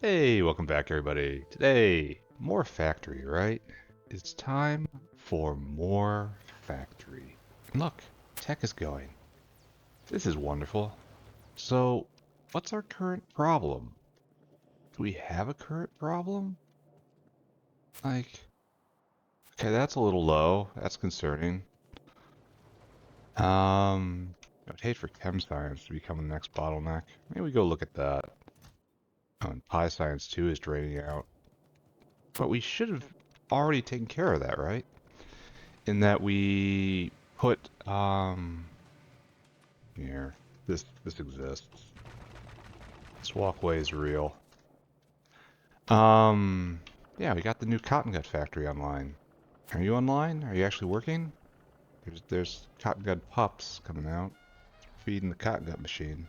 Hey, welcome back everybody. Today, more factory, right? It's time for more factory. And look, tech is going. This is wonderful. So, what's our current problem? Do we have a current problem? Like, okay, that's a little low. That's concerning. I'd hate for chem science to become the next bottleneck. Maybe we go look at that. Oh, and pi science too is draining out. But we should have already taken care of that, right? In that we put here, this exists. This walkway is real. Um yeah, we got the new cotton gut factory online. Are you online? Are you actually working? There's cotton gut pups coming out, feeding the cotton gut machine.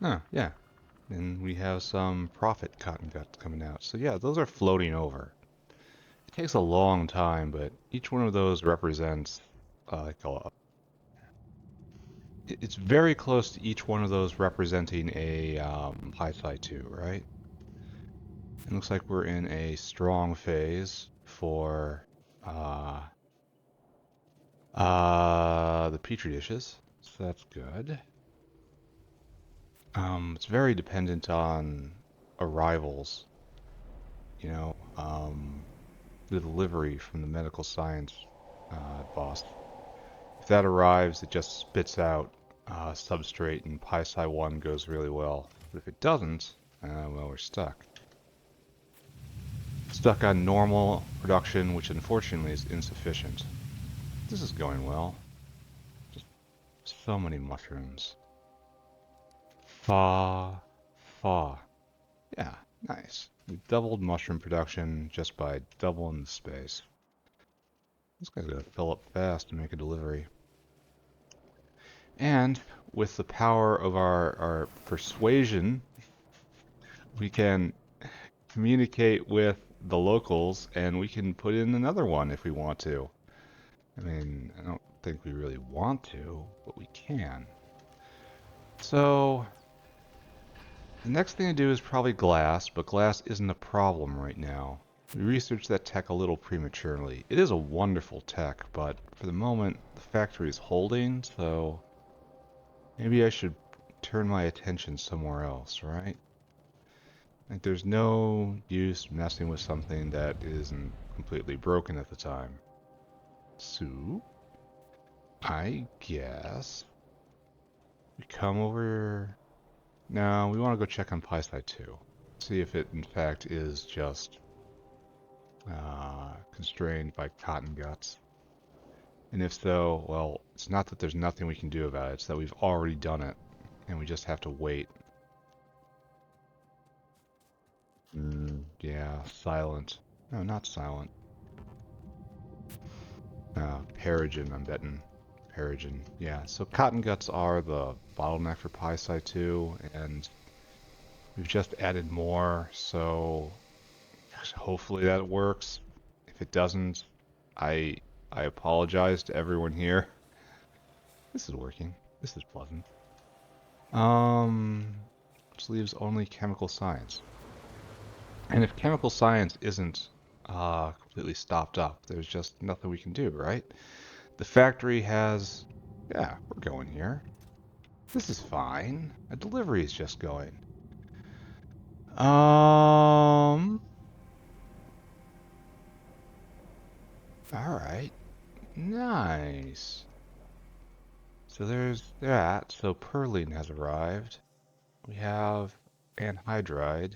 Oh, yeah. And we have some profit cotton guts coming out. So yeah, those are floating over. It takes a long time, but each one of those represents like it's very close to each one of those representing a high psi 2, right? It looks like we're in a strong phase for uh, the petri dishes, so that's good. It's very dependent on arrivals, you know, the delivery from the medical science boss. If that arrives, it just spits out substrate, and pi psi 1 goes really well. But if it doesn't, well, we're stuck. Stuck on normal production, which unfortunately is insufficient. This is going well. Just so many mushrooms. Fa, fa. Yeah, nice. We doubled mushroom production just by doubling the space. This guy's gonna fill up fast to make a delivery. And with the power of our persuasion, we can communicate with the locals and we can put in another one if we want to. I mean, I don't think we really want to, but we can. So, the next thing to do is probably glass, but glass isn't a problem right now. We researched that tech a little prematurely. It is a wonderful tech, but for the moment, the factory is holding, so maybe I should turn my attention somewhere else, right? Like, there's no use messing with something that isn't completely broken at the time. So, I guess we come over. No, we want to go check on PySci 2. See if it in fact is just constrained by cotton guts. And if so, well, it's not that there's nothing we can do about it, it's that we've already done it, and we just have to wait. Yeah, silent. No, not silent. Perogen, I'm betting. Perogen. Yeah, so cotton guts are the bottleneck for PySci 2, and we've just added more, so hopefully that works. If it doesn't, I I apologize to everyone here. This is working. This is pleasant. Um, which leaves only chemical science. And if chemical science isn't completely stopped up, there's just nothing we can do, right? The factory has, yeah, we're going here. This is fine. A delivery is just going. Um, all right, nice. So there's that. So Perlene has arrived. We have anhydride,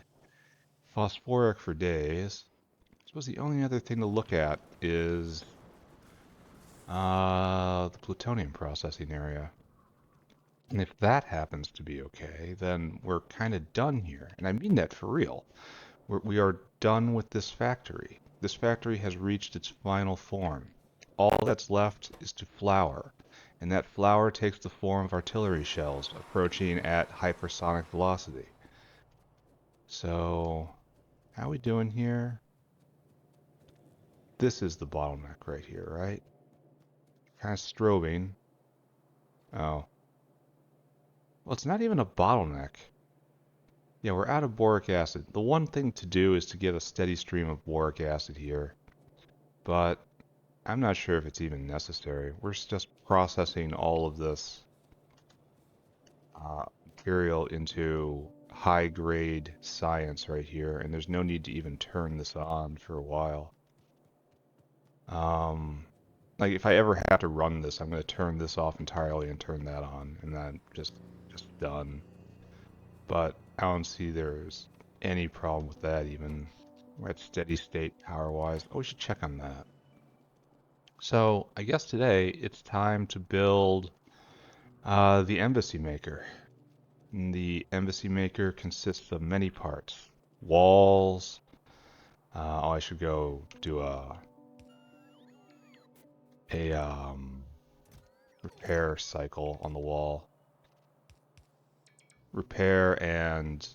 phosphoric for days. I suppose the only other thing to look at is the plutonium processing area. And if that happens to be okay, then we're kind of done here. And I mean that for real. We are done with this factory. This factory has reached its final form. All that's left is to flower. And that flower takes the form of artillery shells approaching at hypersonic velocity. So, how are we doing here? This is the bottleneck right here, right? Kind of strobing. Oh, Well, it's not even a bottleneck. Yeah, we're out of boric acid. The one thing to do is to get a steady stream of boric acid here, but I'm not sure if it's even necessary. We're just processing all of this material into high-grade science right here, and there's no need to even turn this on for a while. Um, like if I ever have to run this, I'm going to turn this off entirely and turn that on, and then just done. But I don't see there's any problem with that even. We're at steady state power-wise. Oh, we should check on that. So I guess today it's time to build the embassy maker. And the embassy maker consists of many parts. Walls. Oh, I should go do a repair cycle on the wall. Repair and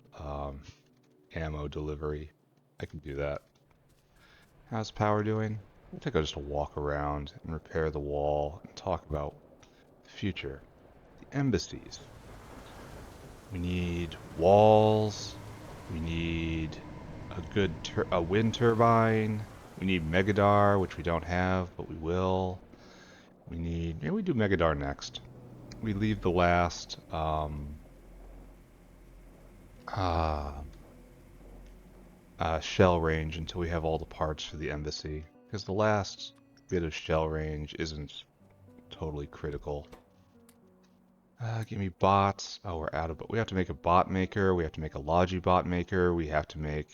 ammo delivery. I can do that. How's power doing? We'll take just a walk around and repair the wall and talk about the future. The embassies. We need walls. We need a wind turbine. We need Megadar, which we don't have, but we will. Maybe we do Megadar next. We leave the last uh, shell range until we have all the parts for the embassy, because the last bit of shell range isn't totally critical. Give me bots. Oh, we're out of, but we have to make a bot maker. We have to make a Logi bot maker. We have to make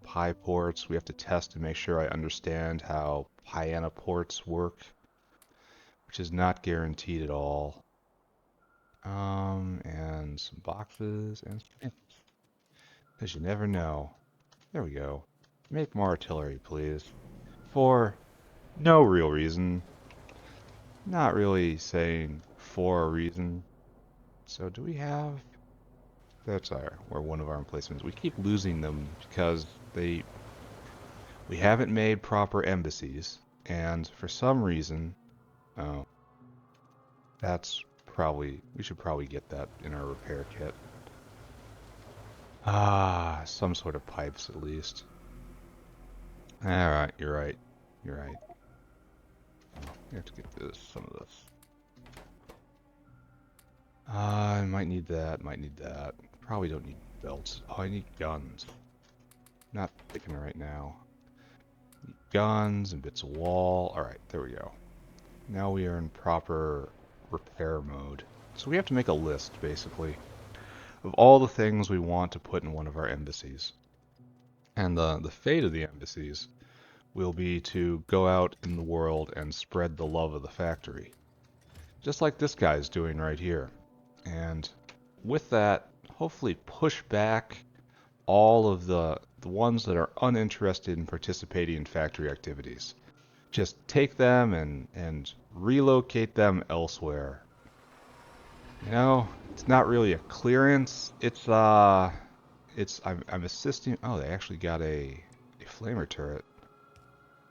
Pi ports. We have to test to make sure I understand how Pyana ports work, which is not guaranteed at all. And some boxes and because you never know. There we go. Make more artillery, please. For no real reason. Not really saying for a reason. So do we have... That's one of our emplacements. We keep losing them because we haven't made proper embassies, and for some reason, oh, we should probably get that in our repair kit. Some sort of pipes at least. Alright, you're right. You're right. We have to get some of this. I might need that, Probably don't need belts. Oh, I need guns. Not thinking right now. Need guns and bits of wall. Alright, there we go. Now we are in proper repair mode. So we have to make a list, basically, of all the things we want to put in one of our embassies. And the fate of the embassies will be to go out in the world and spread the love of the factory. Just like this guy's doing right here. And with that, hopefully push back all of the ones that are uninterested in participating in factory activities. Just take them and relocate them elsewhere. You know, it's not really a clearance. I'm assisting. Oh, they actually got a flamer turret.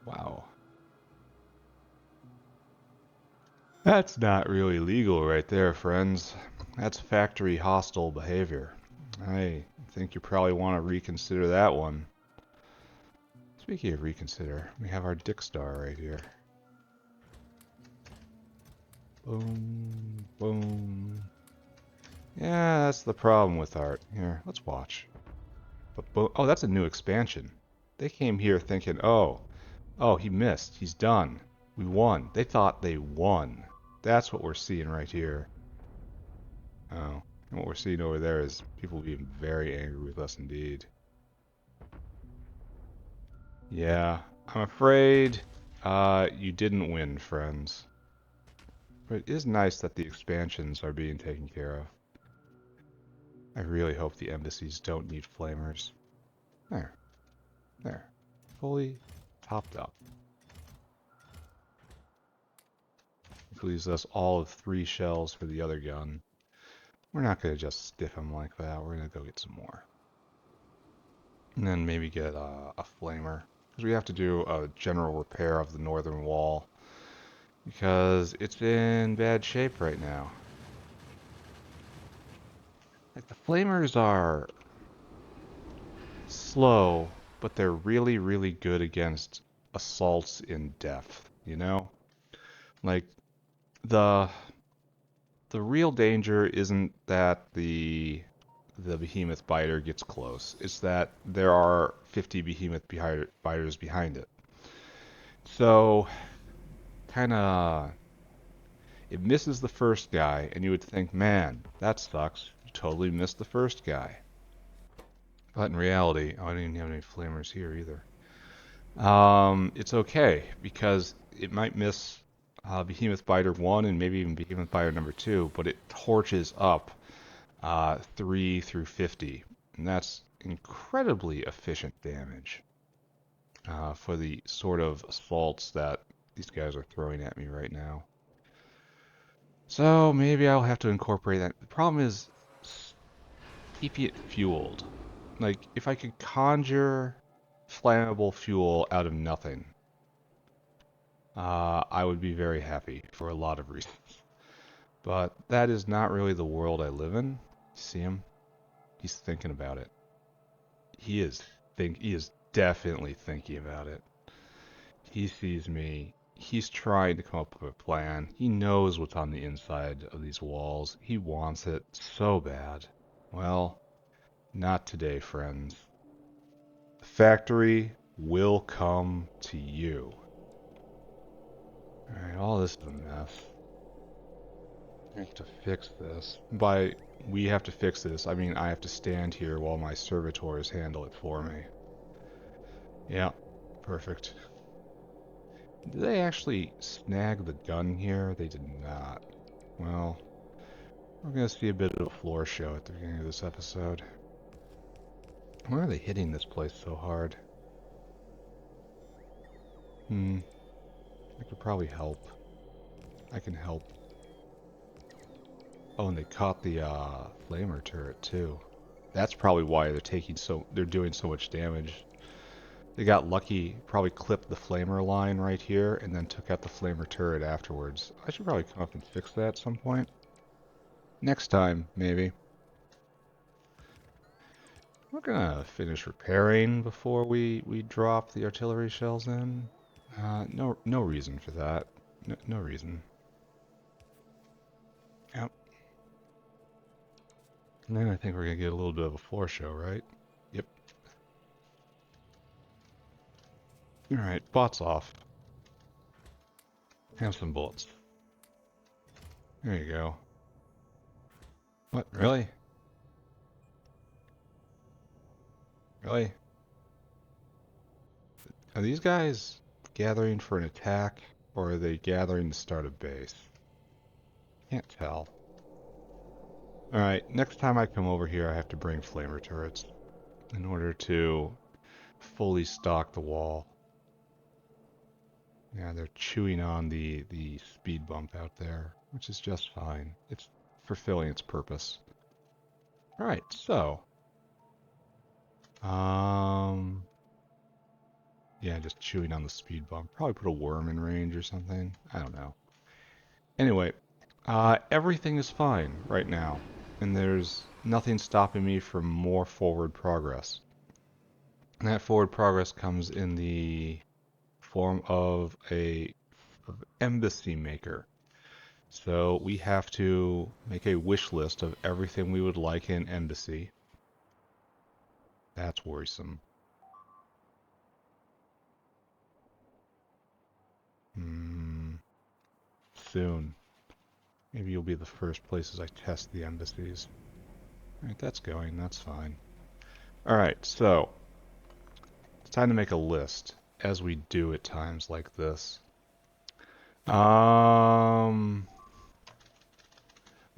Wow. That's not really legal right there, friends. That's factory hostile behavior. I think you probably want to reconsider that one. Speaking of reconsider, we have our Dick Star right here. Boom, boom. Yeah, that's the problem with art. Here, let's watch. Oh, that's a new expansion. They came here thinking, oh, he missed. He's done. We won. They thought they won. That's what we're seeing right here. Oh, and what we're seeing over there is people being very angry with us indeed. Yeah, I'm afraid you didn't win, friends. But it is nice that the expansions are being taken care of. I really hope the embassies don't need flamers. There. There. Fully topped up. Which leaves us all of 3 shells for the other gun. We're not going to just stiff them like that. We're going to go get some more. And then maybe get a flamer. Because we have to do a general repair of the northern wall. Because it's in bad shape right now. Like, the flamers are slow, but they're really, really good against assaults in depth, you know? Like, the the real danger isn't that the behemoth biter gets close. It's that there are 50 biters behind it. So, kind of, it misses the first guy, and you would think, man, that sucks. You totally missed the first guy. But in reality, oh, I didn't even have any flamers here either. It's okay because it might miss Behemoth Biter 1 and maybe even Behemoth Biter number 2, but it torches up 3 through 50, and that's incredibly efficient damage for the sort of assaults that these guys are throwing at me right now. So maybe I'll have to incorporate that. The problem is keeping it fueled. Like, if I could conjure flammable fuel out of nothing, I would be very happy for a lot of reasons. But that is not really the world I live in. See him? He's thinking about it. He is definitely thinking about it. He sees me. He's trying to come up with a plan. He knows what's on the inside of these walls. He wants it so bad. Well, not today, friends. The factory will come to you. Alright, all this is a mess. I have to fix this. By we have to fix this, I mean I have to stand here while my servitors handle it for me. Yeah, perfect. Did they actually snag the gun here? They did not. Well, we're going to see a bit of a floor show at the beginning of this episode. Why are they hitting this place so hard? I could probably help. I can help. Oh, and they caught the flamer turret too. That's probably why they're doing so much damage. They got lucky, probably clipped the flamer line right here, and then took out the flamer turret afterwards. I should probably come up and fix that at some point. Next time, maybe. We're gonna finish repairing before we drop the artillery shells in. No reason for that. No reason. Yep. And then I think we're gonna get a little bit of a floor show, right? Yep. Alright, bots off. Have some bullets. There you go. What, really? Really? Are these guys gathering for an attack, or are they gathering to start a base? Can't tell. Alright, next time I come over here I have to bring flamer turrets in order to fully stock the wall. Yeah, they're chewing on the speed bump out there, which is just fine. It's fulfilling its purpose. Alright, so yeah, just chewing on the speed bump. Probably put a worm in range or something. I don't know. Anyway, everything is fine right now, and there's nothing stopping me from more forward progress. And that forward progress comes in the form of embassy maker. So we have to make a wish list of everything we would like in embassy. That's worrisome. Soon. Maybe you'll be the first places I test the embassies. Alright, that's going. That's fine. Alright, so it's time to make a list, as we do at times like this. We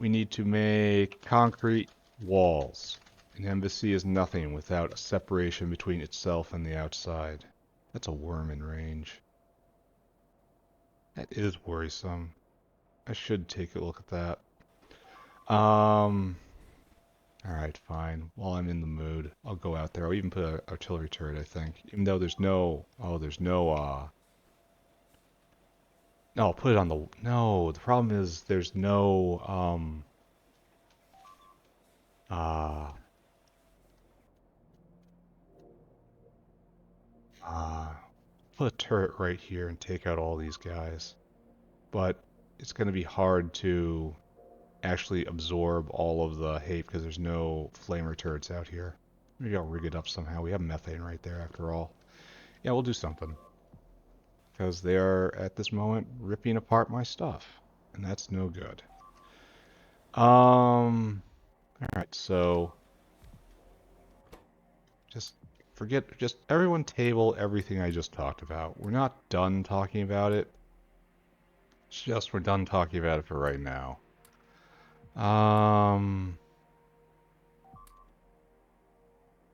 need to make concrete walls. An embassy is nothing without a separation between itself and the outside. That's a worm in range. That is worrisome. I should take a look at that. Alright, fine. While I'm in the mood, I'll go out there. I'll even put an artillery turret, I think. Even though there's no... Oh, there's no, No, I'll put it on the... No, the problem is there's no, Ah, put a turret right here and take out all these guys. But it's going to be hard to actually absorb all of the hate because there's no flamer turrets out here. Maybe I'll rig it up somehow. We have methane right there after all. Yeah, we'll do something. Because they are, at this moment, ripping apart my stuff. And that's no good. Alright, so just just everyone table everything I just talked about. We're not done talking about it. It's just we're done talking about it for right now. Um,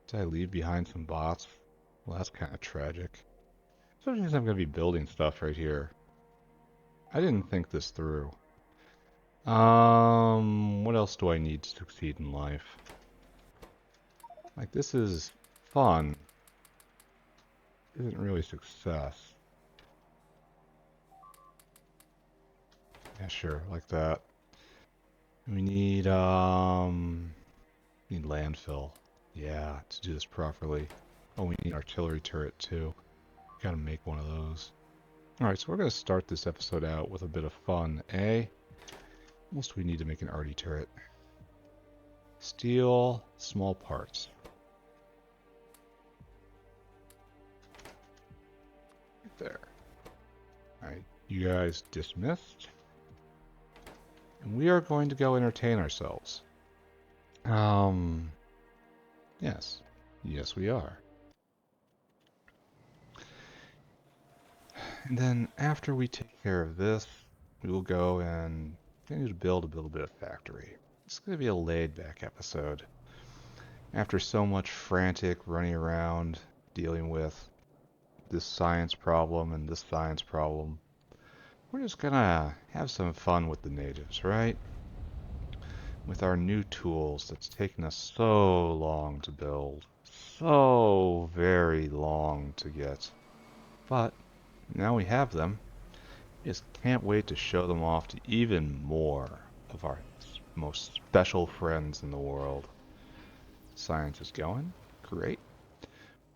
did I leave behind some bots? Well, that's kind of tragic. Especially since I'm going to be building stuff right here. I didn't think this through. What else do I need to succeed in life? Like, this is fun. Isn't really success. Yeah, sure, like that. We need landfill. Yeah, to do this properly. Oh, we need artillery turret too. Gotta make one of those. Alright, so we're gonna start this episode out with a bit of fun, eh? What else do we need to make an arty turret? Steel, small parts. Right there. Alright, you guys dismissed. And we are going to go entertain ourselves. Yes. Yes, we are. And then after we take care of this, we will go and continue to build a little bit of factory. It's going to be a laid-back episode. After so much frantic running around dealing with this science problem and this science problem, we're just gonna have some fun with the natives, right? With our new tools that's taken us so long to build. So very long to get. But now we have them. Just can't wait to show them off to even more of our most special friends in the world. Science is going. Great.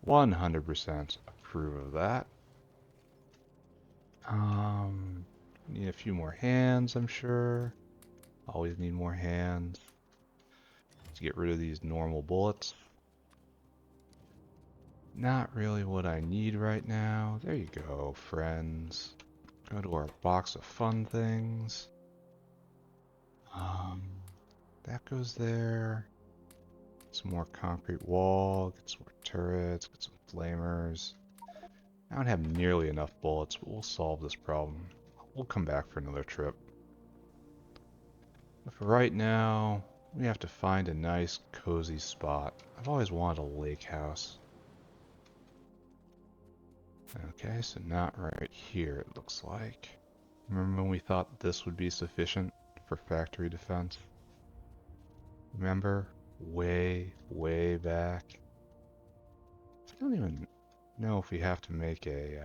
100% approve of that. Need a few more hands, I'm sure. Always need more hands. To get rid of these normal bullets. Not really what I need right now. There you go, friends. Go to our box of fun things. That goes there. Some more concrete wall, get some more turrets, get some flamers. I don't have nearly enough bullets, but we'll solve this problem. We'll come back for another trip. But for right now, we have to find a nice, cozy spot. I've always wanted a lake house. Okay, so not right here, it looks like. Remember when we thought this would be sufficient for factory defense? Remember? Way, way back. I don't even know if we have to make a,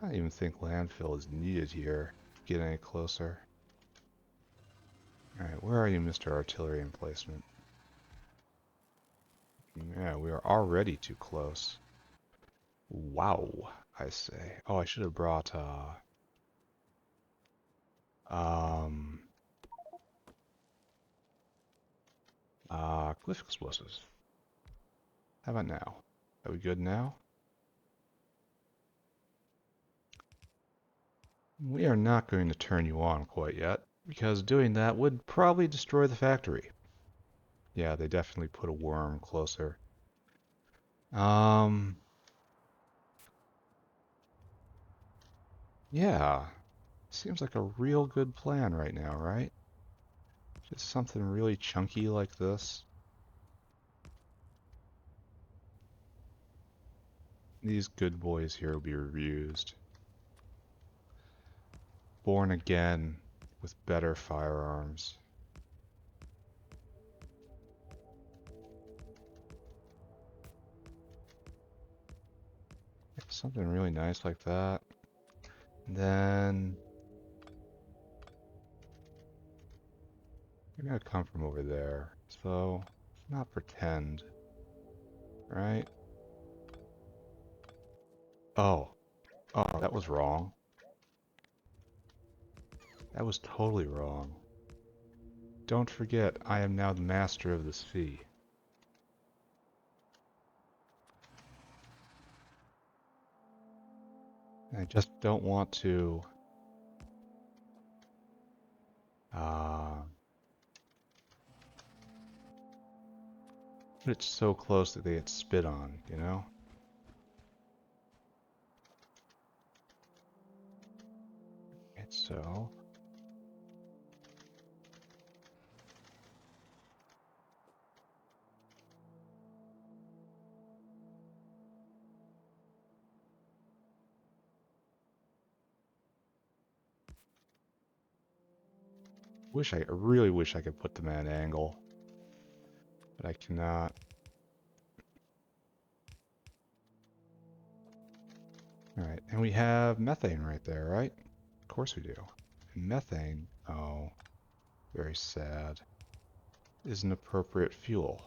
I don't even think landfill is needed here to get any closer. Alright, where are you, Mr. Artillery Emplacement? Yeah, we are already too close. Wow, I say. Oh, I should have brought, glyph explosives. How about now? Are we good now? We are not going to turn you on quite yet, because doing that would probably destroy the factory. Yeah, they definitely put a worm closer. Yeah, seems like a real good plan right now, right? Just something really chunky like this. These good boys here will be reused. Born again with better firearms. Something really nice like that. And then They're gonna come from over there. So let's not pretend, right? Oh, oh, that was wrong. That was totally wrong. Don't forget, I am now the master of the sea. I just don't want to put it so close that they get spit on, you know? And so I really wish I could put them at an angle, but I cannot. Alright, and we have methane right there, right? Of course we do. And methane, oh, very sad, is an appropriate fuel.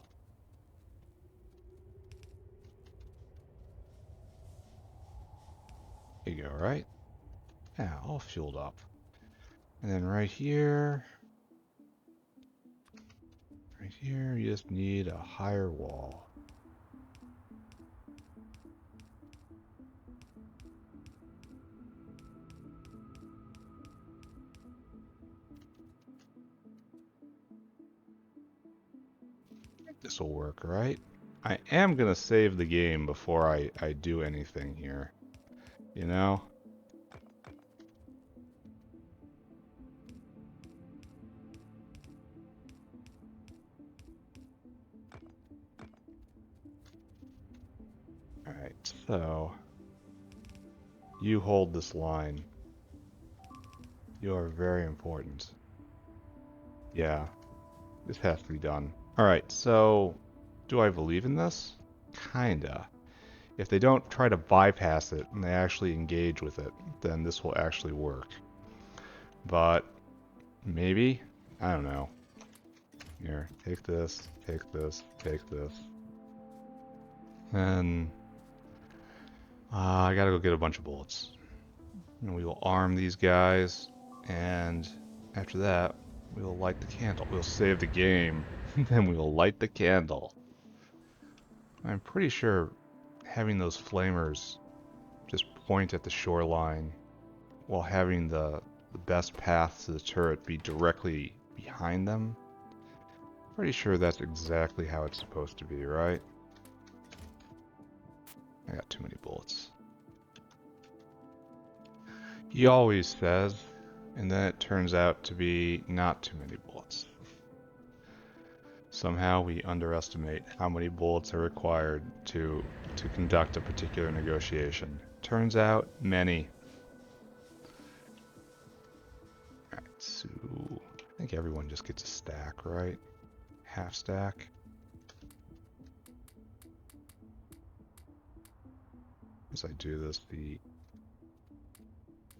There you go, right? Yeah, all fueled up. And then right here, you just need a higher wall. This will work, right? I am gonna save the game before I do anything here. You know? Alright, so you hold this line. You are very important. Yeah, this has to be done. Alright, so do I believe in this? Kinda. If they don't try to bypass it and they actually engage with it, then this will actually work. But maybe? I don't know. Here, take this, take this, take this. And I gotta go get a bunch of bullets. And we will arm these guys, and after that, we will light the candle. We'll save the game, then we will light the candle. I'm pretty sure having those flamers just point at the shoreline while having the best path to the turret be directly behind them. Pretty sure that's exactly how it's supposed to be, right? I got too many bullets. He always says, and then it turns out to be not too many bullets. Somehow we underestimate how many bullets are required to conduct a particular negotiation. Turns out, many. Alright, so I think everyone just gets a stack, right? Half stack. As I do this the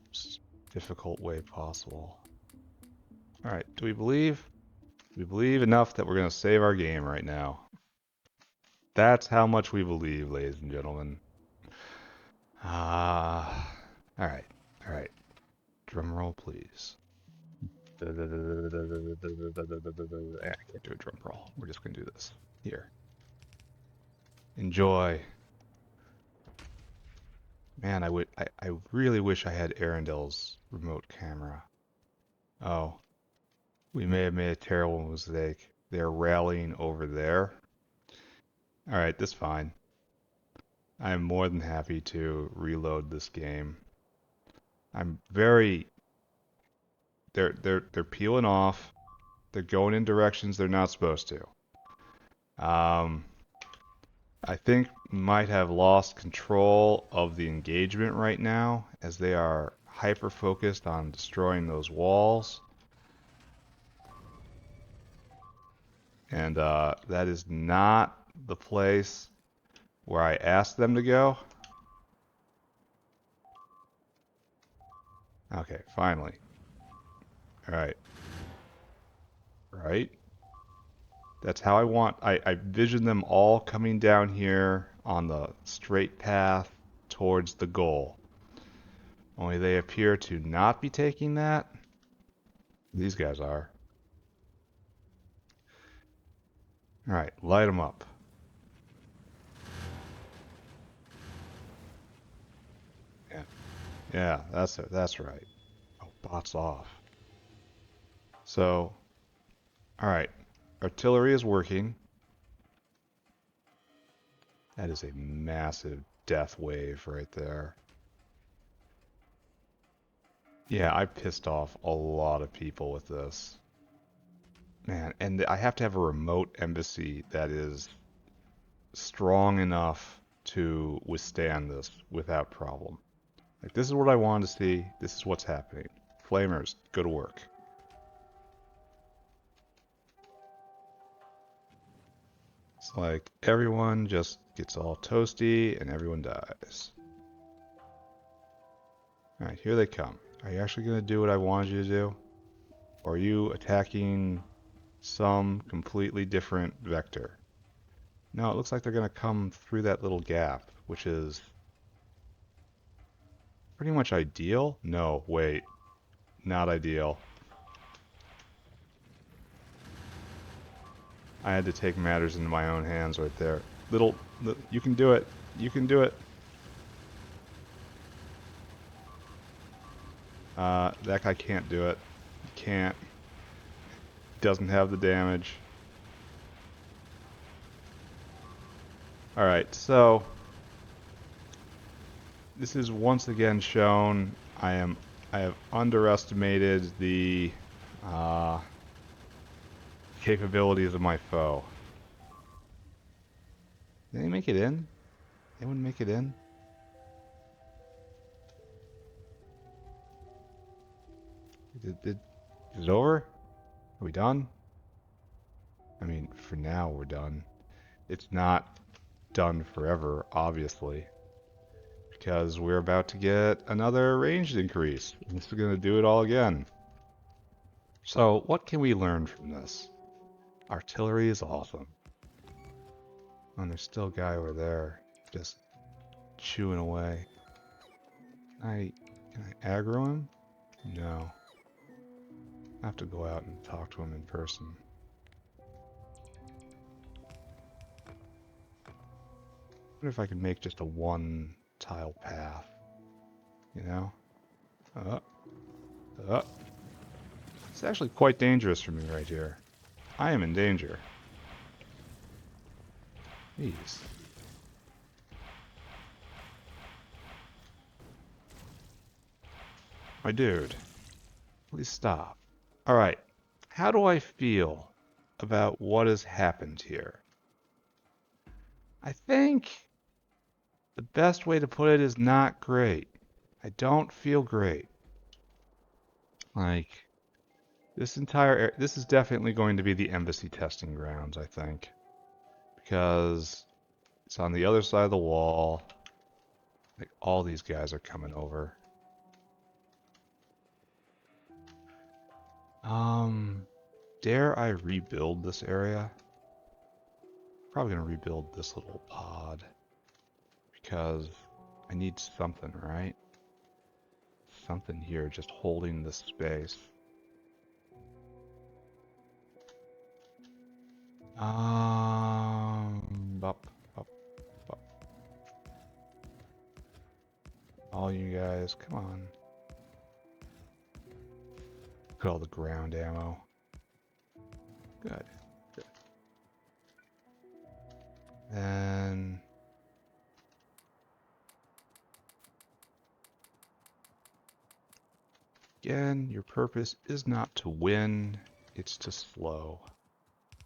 most difficult way possible. Alright, do we believe? We believe enough that we're going to save our game right now. That's how much we believe, ladies and gentlemen. Alright, alright. Drum roll, please. I can't do a drum roll. We're just going to do this. Here. Enjoy. Man, I really wish I had Arendel's remote camera. Oh. We may have made a terrible mistake. They're rallying over there. Alright, that's fine. I'm more than happy to reload this game. I'm very... They're peeling off. They're going in directions they're not supposed to. I think might have lost control of the engagement right now as they are hyper-focused on destroying those walls. And that is not the place where I asked them to go. Okay, finally. Alright. right? That's how I want. I vision them all coming down here on the straight path towards the goal. Only they appear to not be taking that. These guys are. All right, light them up. Yeah, yeah, that's it. That's right. Oh, bots off. So, all right, artillery is working. That is a massive death wave right there. Yeah, I pissed off a lot of people with this. Man, and I have to have a remote embassy that is strong enough to withstand this without problem. Like, this is what I wanted to see. This is what's happening. Flamers, go to work. It's like everyone just gets all toasty and everyone dies. Alright, here they come. Are you actually going to do what I wanted you to do? Or are you attacking some completely different vector? No, it looks like they're going to come through that little gap, which is pretty much ideal. No, wait. Not ideal. I had to take matters into my own hands right there. You can do it. You can do it. That guy can't do it. He can't. Doesn't have the damage. Alright, so this is once again shown I have underestimated the capabilities of my foe. Did they make it in? Anyone make it in? Is it over? Are we done? I mean, for now we're done. It's not done forever, obviously, because we're about to get another range increase. This is going to do it all again. So, what can we learn from this? Artillery is awesome. And there's still a guy over there, just chewing away. Can I aggro him? No. I have to go out and talk to him in person. What if I could make just a one tile path? You know? Up. It's actually quite dangerous for me right here. I am in danger. Jeez. My dude, please stop. Alright, how do I feel about what has happened here? I think the best way to put it is not great. I don't feel great. Like, this is definitely going to be the embassy testing grounds, I think. Because it's on the other side of the wall. Like, all these guys are coming over. Dare I rebuild this area? Probably gonna rebuild this little pod. Because I need something, right? Something here just holding this space. Bop, bop, bop. All you guys, come on. Look at all the ground ammo. Good. Good. And again, your purpose is not to win, it's to slow.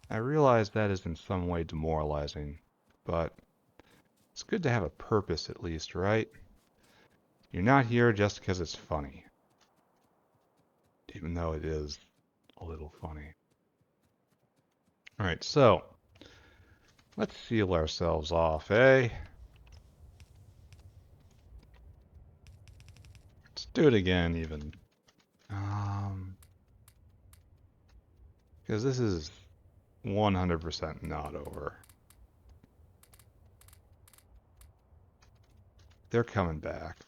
I realize that is in some way demoralizing, but it's good to have a purpose at least, right? You're not here just because it's funny. Even though it is a little funny. Alright, so let's seal ourselves off, eh? Let's do it again, even. Because this is 100% not over. They're coming back.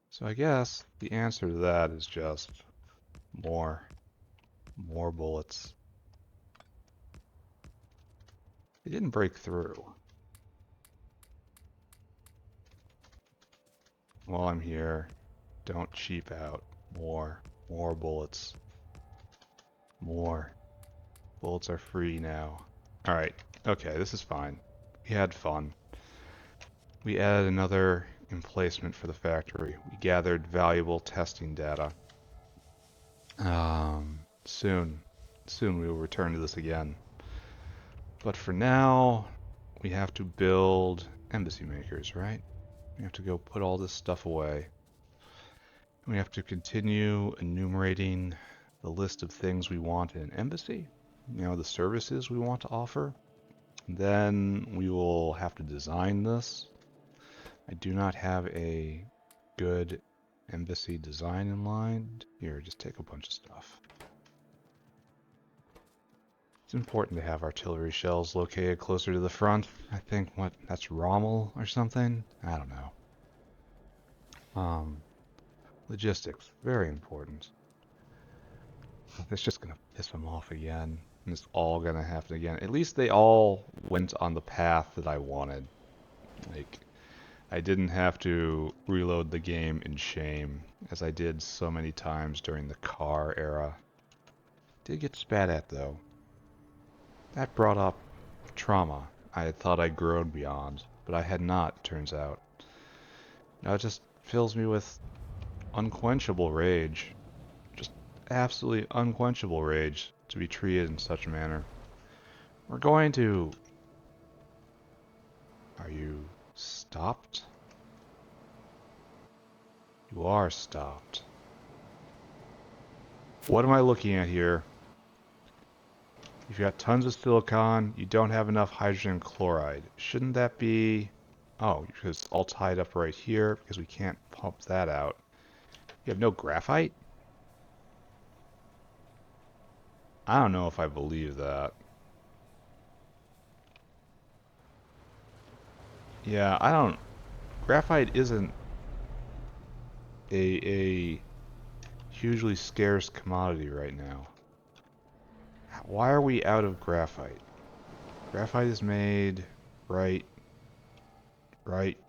So I guess the answer to that is just more bullets. They didn't break through. While I'm here, don't cheap out. More bullets. More. Bullets are free now. Alright, okay, this is fine. We had fun. We added another emplacement for the factory. We gathered valuable testing data. Soon we will return to this again. But for now, we have to build embassy makers, right? We have to go put all this stuff away. We have to continue enumerating the list of things we want in an embassy, you know, the services we want to offer. Then we will have to design this. I do not have a good embassy design in mind. Here, just take a bunch of stuff. It's important to have artillery shells located closer to the front. I think, that's Rommel or something? I don't know. Logistics, very important. It's just gonna piss them off again. And it's all gonna happen again. At least they all went on the path that I wanted. Like, I didn't have to reload the game in shame, as I did so many times during the car era. Did get spat at, though. That brought up trauma I had thought I'd grown beyond, but I had not, turns out. Now it just fills me with unquenchable rage. Just absolutely unquenchable rage to be treated in such a manner. We're going to... Are you stopped? You are stopped. What am I looking at here? You've got tons of silicon, you don't have enough hydrogen chloride. Shouldn't that be... Oh, because it's all tied up right here, because we can't pump that out. You have no graphite? I don't know if I believe that. Yeah, I don't... Graphite isn't a hugely scarce commodity right now. Why are we out of graphite? Graphite is made right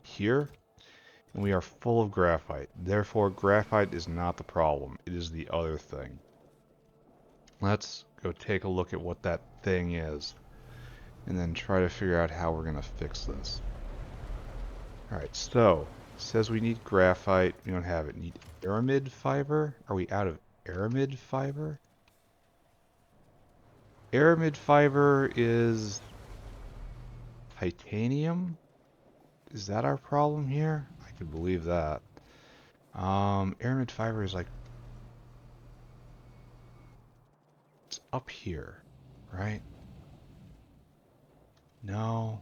here, and we are full of graphite. Therefore, graphite is not the problem. It is the other thing. Let's go take a look at what that thing is, and then try to figure out how we're going to fix this. Alright, so, it says we need graphite. We don't have it. Need aramid fiber? Are we out of aramid fiber? Aramid fiber is titanium? Is that our problem here? I could believe that. Aramid fiber is like... It's up here, right? No.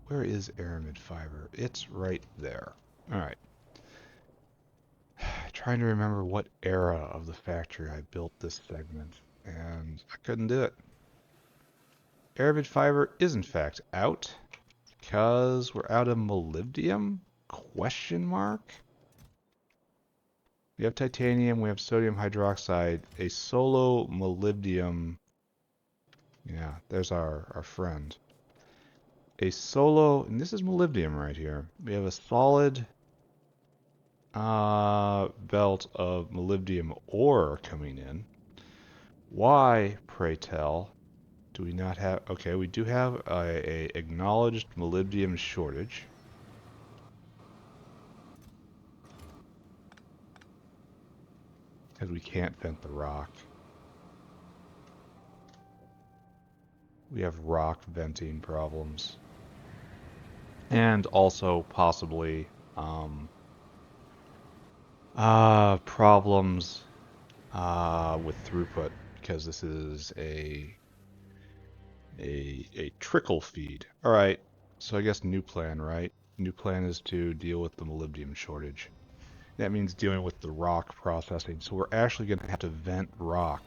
Where is aramid fiber? It's right there. Alright. Trying to remember what era of the factory I built this segment, and I couldn't do it. Aramid fiber is in fact out, because we're out of molybdenum? Question mark? We have titanium, we have sodium hydroxide, a solo molybdenum. Yeah, there's our friend. A solo, and this is molybdenum right here. We have a solid belt of molybdenum ore coming in. Why, pray tell, do we not have... Okay, we do have a acknowledged molybdenum shortage. Because we can't vent the rock. We have rock venting problems. And also possibly problems with throughput, because this is a trickle feed. Alright, so I guess new plan, right? New plan is to deal with the molybdenum shortage. That means dealing with the rock processing. So we're actually going to have to vent rock.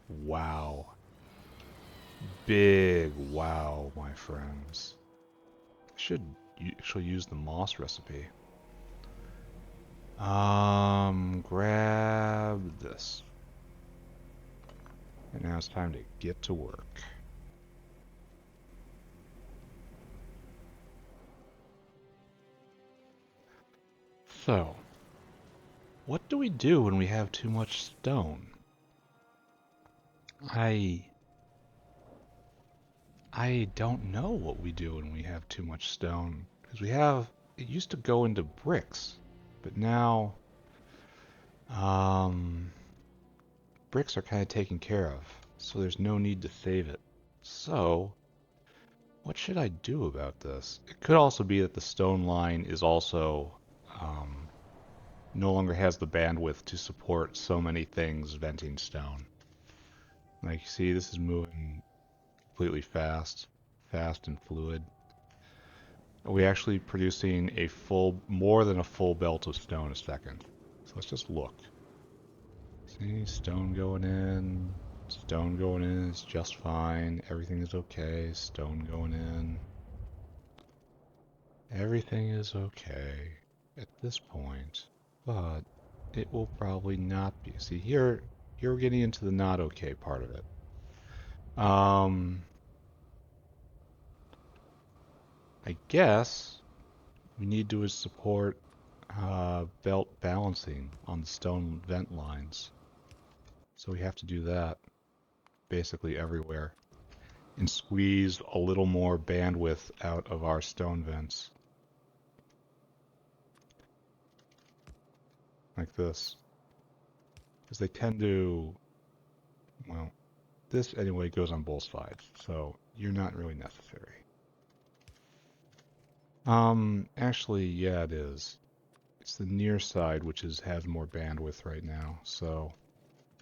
Wow. Big wow, my friends. I should actually use the moss recipe. Grab this. And now it's time to get to work. So, what do we do when we have too much stone? I don't know what we do when we have too much stone. Because it used to go into bricks. But now, um, bricks are kind of taken care of. So there's no need to save it. So, what should I do about this? It could also be that the stone line is also, um, no longer has the bandwidth to support so many things venting stone. Like you see, this is moving completely fast and fluid. Are we actually producing more than a full belt of stone a second? So let's just look. See, stone going in, stone going in is just fine. Everything is okay. Stone going in. Everything is okay at this point, but it will probably not be. See, here we're getting into the not okay part of it. I guess we need to support belt balancing on the stone vent lines. So we have to do that basically everywhere and squeeze a little more bandwidth out of our stone vents. Like this. Because they tend to, well, this anyway goes on both sides, so you're not really necessary. Actually, yeah, it is. It's the near side which has more bandwidth right now, so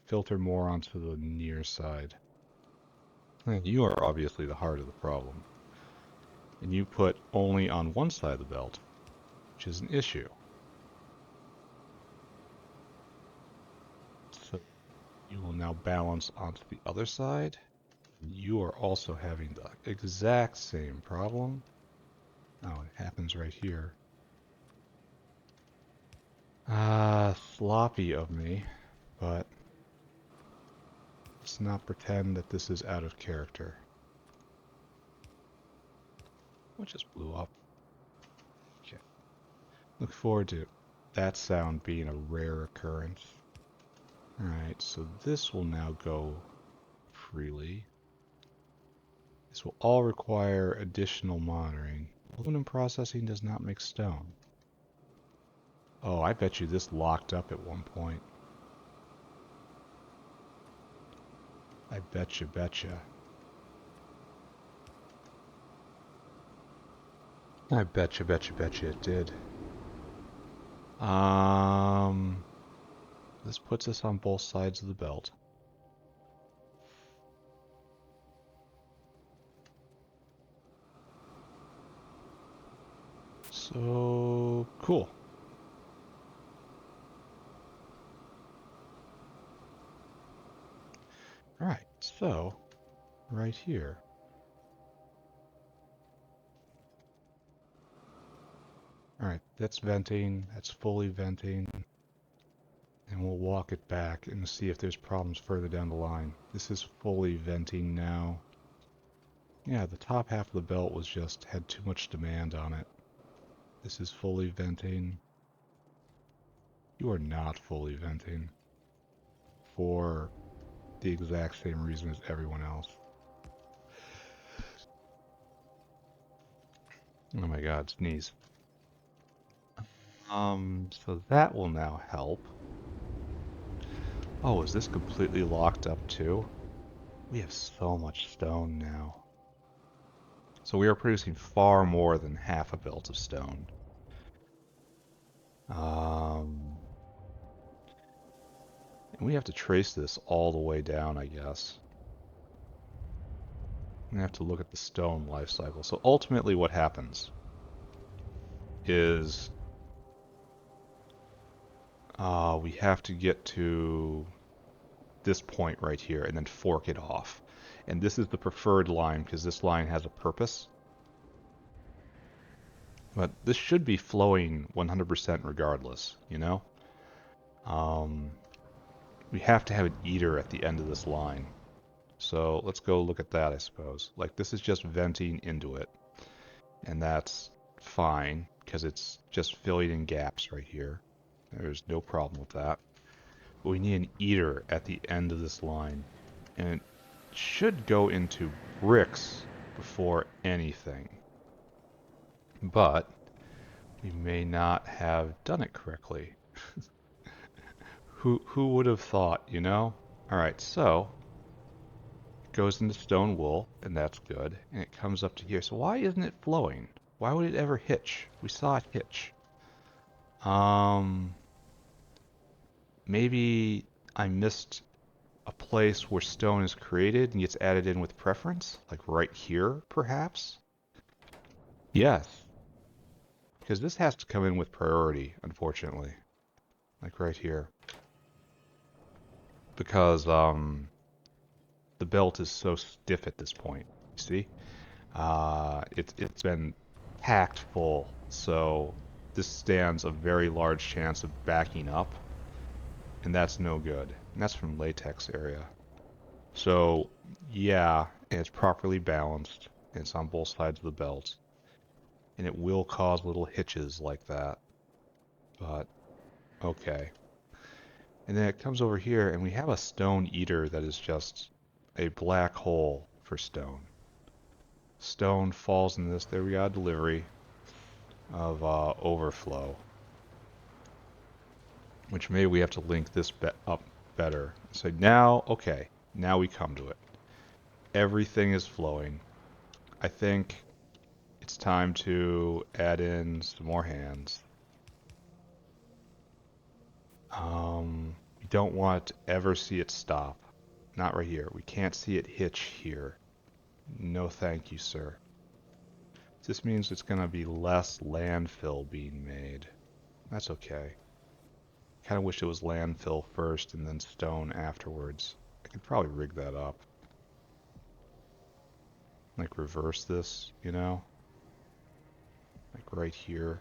filter more onto the near side. And you are obviously the heart of the problem. And you put only on one side of the belt, which is an issue. So you will now balance onto the other side. You are also having the exact same problem. Oh, it happens right here. Sloppy of me, but let's not pretend that this is out of character. What just blew up? Okay. Look forward to that sound being a rare occurrence. Alright, so this will now go freely. This will all require additional monitoring. Aluminum processing does not make stone. Oh, I bet you this locked up at one point. I betcha. I betcha it did. This puts us on both sides of the belt. So, cool. Alright, so, right here. Alright, that's venting, that's fully venting. And we'll walk it back and see if there's problems further down the line. This is fully venting now. Yeah, the top half of the belt had too much demand on it. This is fully venting. You are not fully venting for the exact same reason as everyone else. Oh my god, sneeze. So that will now help. Oh, is this completely locked up too? We have so much stone now. So we are producing far more than half a belt of stone. And we have to trace this all the way down, I guess. I'm gonna have to look at the stone life cycle. So ultimately what happens is we have to get to this point right here and then fork it off. And this is the preferred line because this line has a purpose. But this should be flowing 100% regardless, you know? We have to have an eater at the end of this line. So let's go look at that, I suppose. Like, this is just venting into it. And that's fine, because it's just filling in gaps right here. There's no problem with that. But we need an eater at the end of this line. And it should go into bricks before anything. But we may not have done it correctly. Who would have thought, you know? Alright, so it goes into stone wool, and that's good. And it comes up to here. So why isn't it flowing? Why would it ever hitch? We saw it hitch. Maybe I missed a place where stone is created and gets added in with preference? Like right here, perhaps? Yes. Because this has to come in with priority, unfortunately. Like right here. Because the belt is so stiff at this point. You see? It's been packed full, so this stands a very large chance of backing up, and that's no good. And that's from latex area. So yeah, and it's properly balanced, and it's on both sides of the belt, and it will cause little hitches like that, but okay. And then it comes over here, and we have a stone eater that is just a black hole for stone. Stone falls in this. There we got a delivery of overflow, which maybe we have to link this up better. So now, okay, now we come to it. Everything is flowing. I think it's time to add in some more hands. We don't want to ever see it stop. Not right here. We can't see it hitch here. No thank you, sir. This means it's going to be less landfill being made. That's okay. Kind of wish it was landfill first and then stone afterwards. I could probably rig that up. Like reverse this, you know? Like right here.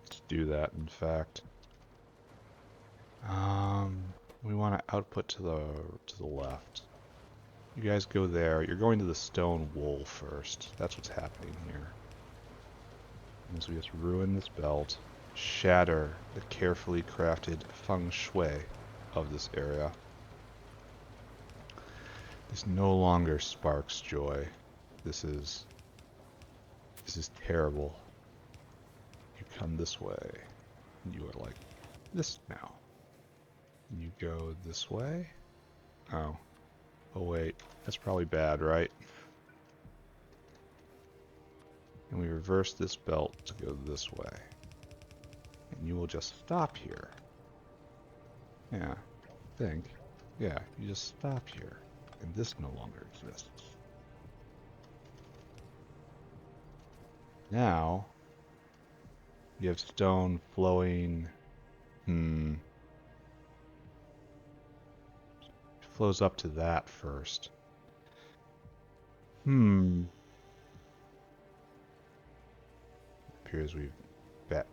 Let's do that, in fact. We want to output to the left. You guys go there. You're going to the stone wool first. That's what's happening here. And so we just ruin this belt, shatter the carefully crafted feng shui of this area. This no longer sparks joy. This is terrible. You come this way. You are like this now. You go this way. Oh. Oh wait, that's probably bad, right? And we reverse this belt to go this way. And you will just stop here. Yeah, I think. Yeah, you just stop here. And this no longer exists. Now, you have stone flowing. It flows up to that first. Appears we've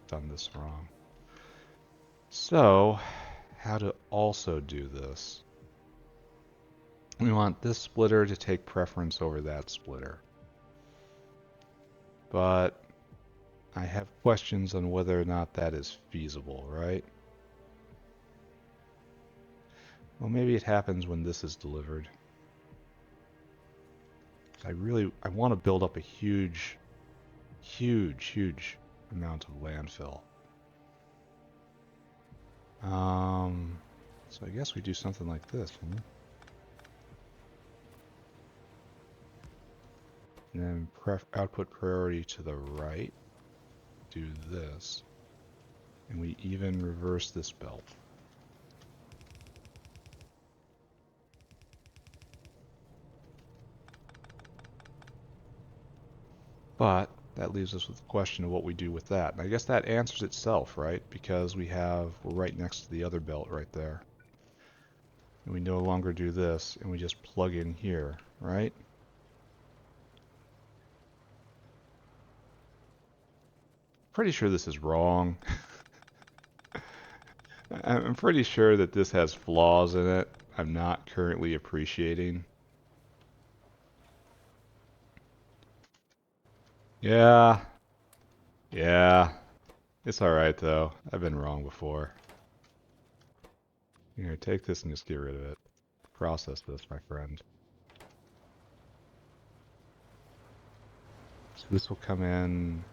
done this wrong. So, how to also do this? We want this splitter to take preference over that splitter. But I have questions on whether or not that is feasible, right? Well, maybe it happens when this is delivered. I want to build up a huge amount of landfill. So I guess we do something like this, huh? And then output priority to the right. Do this. And we even reverse this belt. But that leaves us with the question of what we do with that. And I guess that answers itself, right? Because we're right next to the other belt right there. And we no longer do this, and we just plug in here, right? Pretty sure this is wrong. I'm pretty sure that this has flaws in it I'm not currently appreciating. Yeah, yeah. It's alright though. I've been wrong before. Here, take this and just get rid of it. Process this, my friend. So this will come in.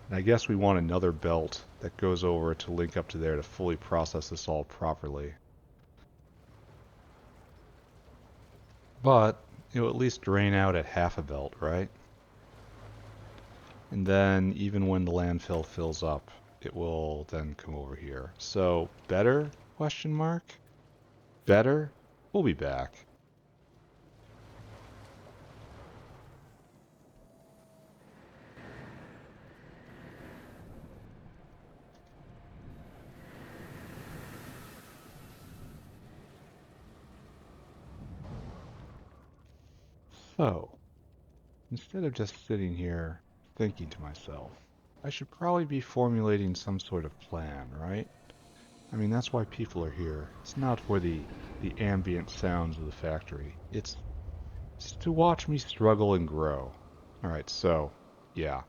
And I guess we want another belt that goes over to link up to there to fully process this all properly. But it'll at least drain out at half a belt, right? And then even when the landfill fills up, it will then come over here. So better? Question mark? Better? We'll be back. So, instead of just sitting here thinking to myself, I should probably be formulating some sort of plan, right? I mean, that's why people are here. It's not for the ambient sounds of the factory. It's to watch me struggle and grow. Alright, so, yeah.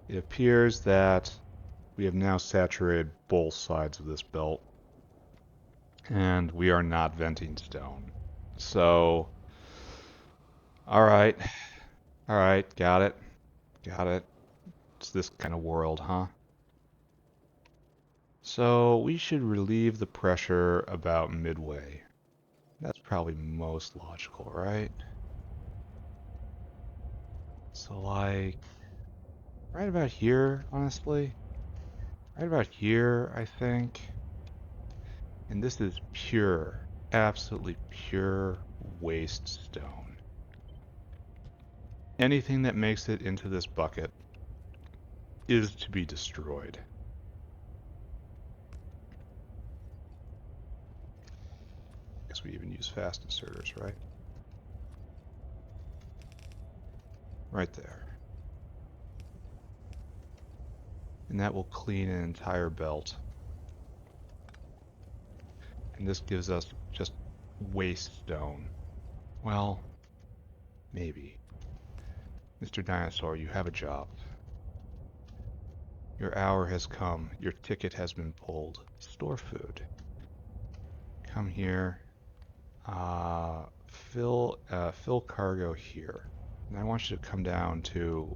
It appears that we have now saturated both sides of this belt, and we are not venting stone. So, alright, alright, got it, got it. It's this kind of world, huh? So, we should relieve the pressure about midway. That's probably most logical, right? So, like, right about here, honestly. Right about here, I think. And this is pure, absolutely pure waste stone. Anything that makes it into this bucket is to be destroyed. Guess we even use fast inserters, right? Right there. And that will clean an entire belt. And this gives us just waste stone. Well, maybe. Mr. Dinosaur, you have a job. Your hour has come. Your ticket has been pulled. Store food. Come here. Fill cargo here. And I want you to come down to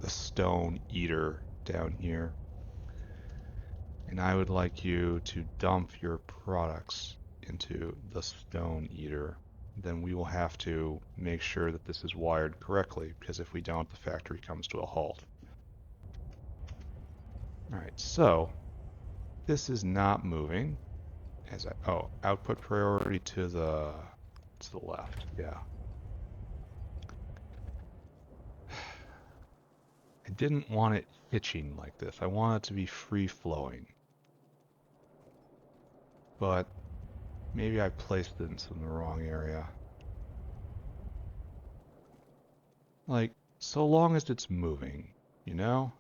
the stone eater down here. And I would like you to dump your products into the stone eater. Then we will have to make sure that this is wired correctly, because if we don't, the factory comes to a halt. Alright, so this is not moving. Output priority to the left, yeah. I didn't want it hitching like this. I want it to be free-flowing. But maybe I placed it in the wrong area. Like, so long as it's moving, you know?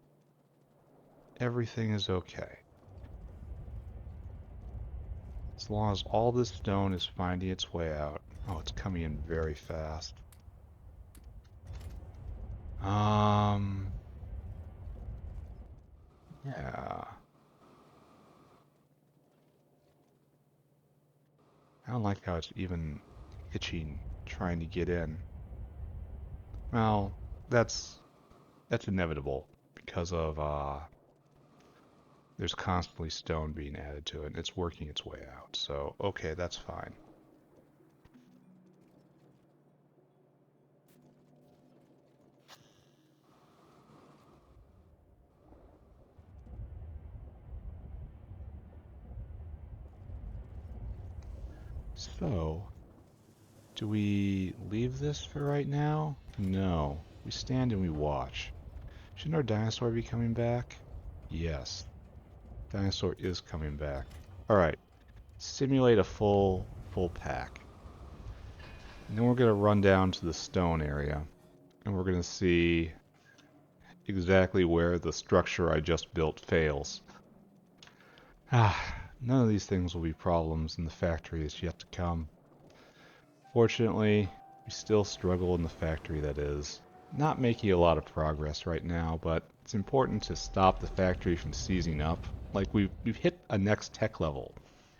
Everything is okay. As long as all this stone is finding its way out. Oh, it's coming in very fast. Yeah. I don't like how it's even itching, trying to get in. Well, that's inevitable because of there's constantly stone being added to it, and it's working its way out. So, okay, that's fine. So, do we leave this for right now? No. We stand and we watch. Shouldn't our dinosaur be coming back? Yes. Dinosaur is coming back. Alright. Simulate a full pack. And then we're going to run down to the stone area. And we're going to see exactly where the structure I just built fails. None of these things will be problems in the factory that's yet to come. Fortunately, we still struggle in the factory that is. Not making a lot of progress right now, but it's important to stop the factory from seizing up. Like we've hit a next tech level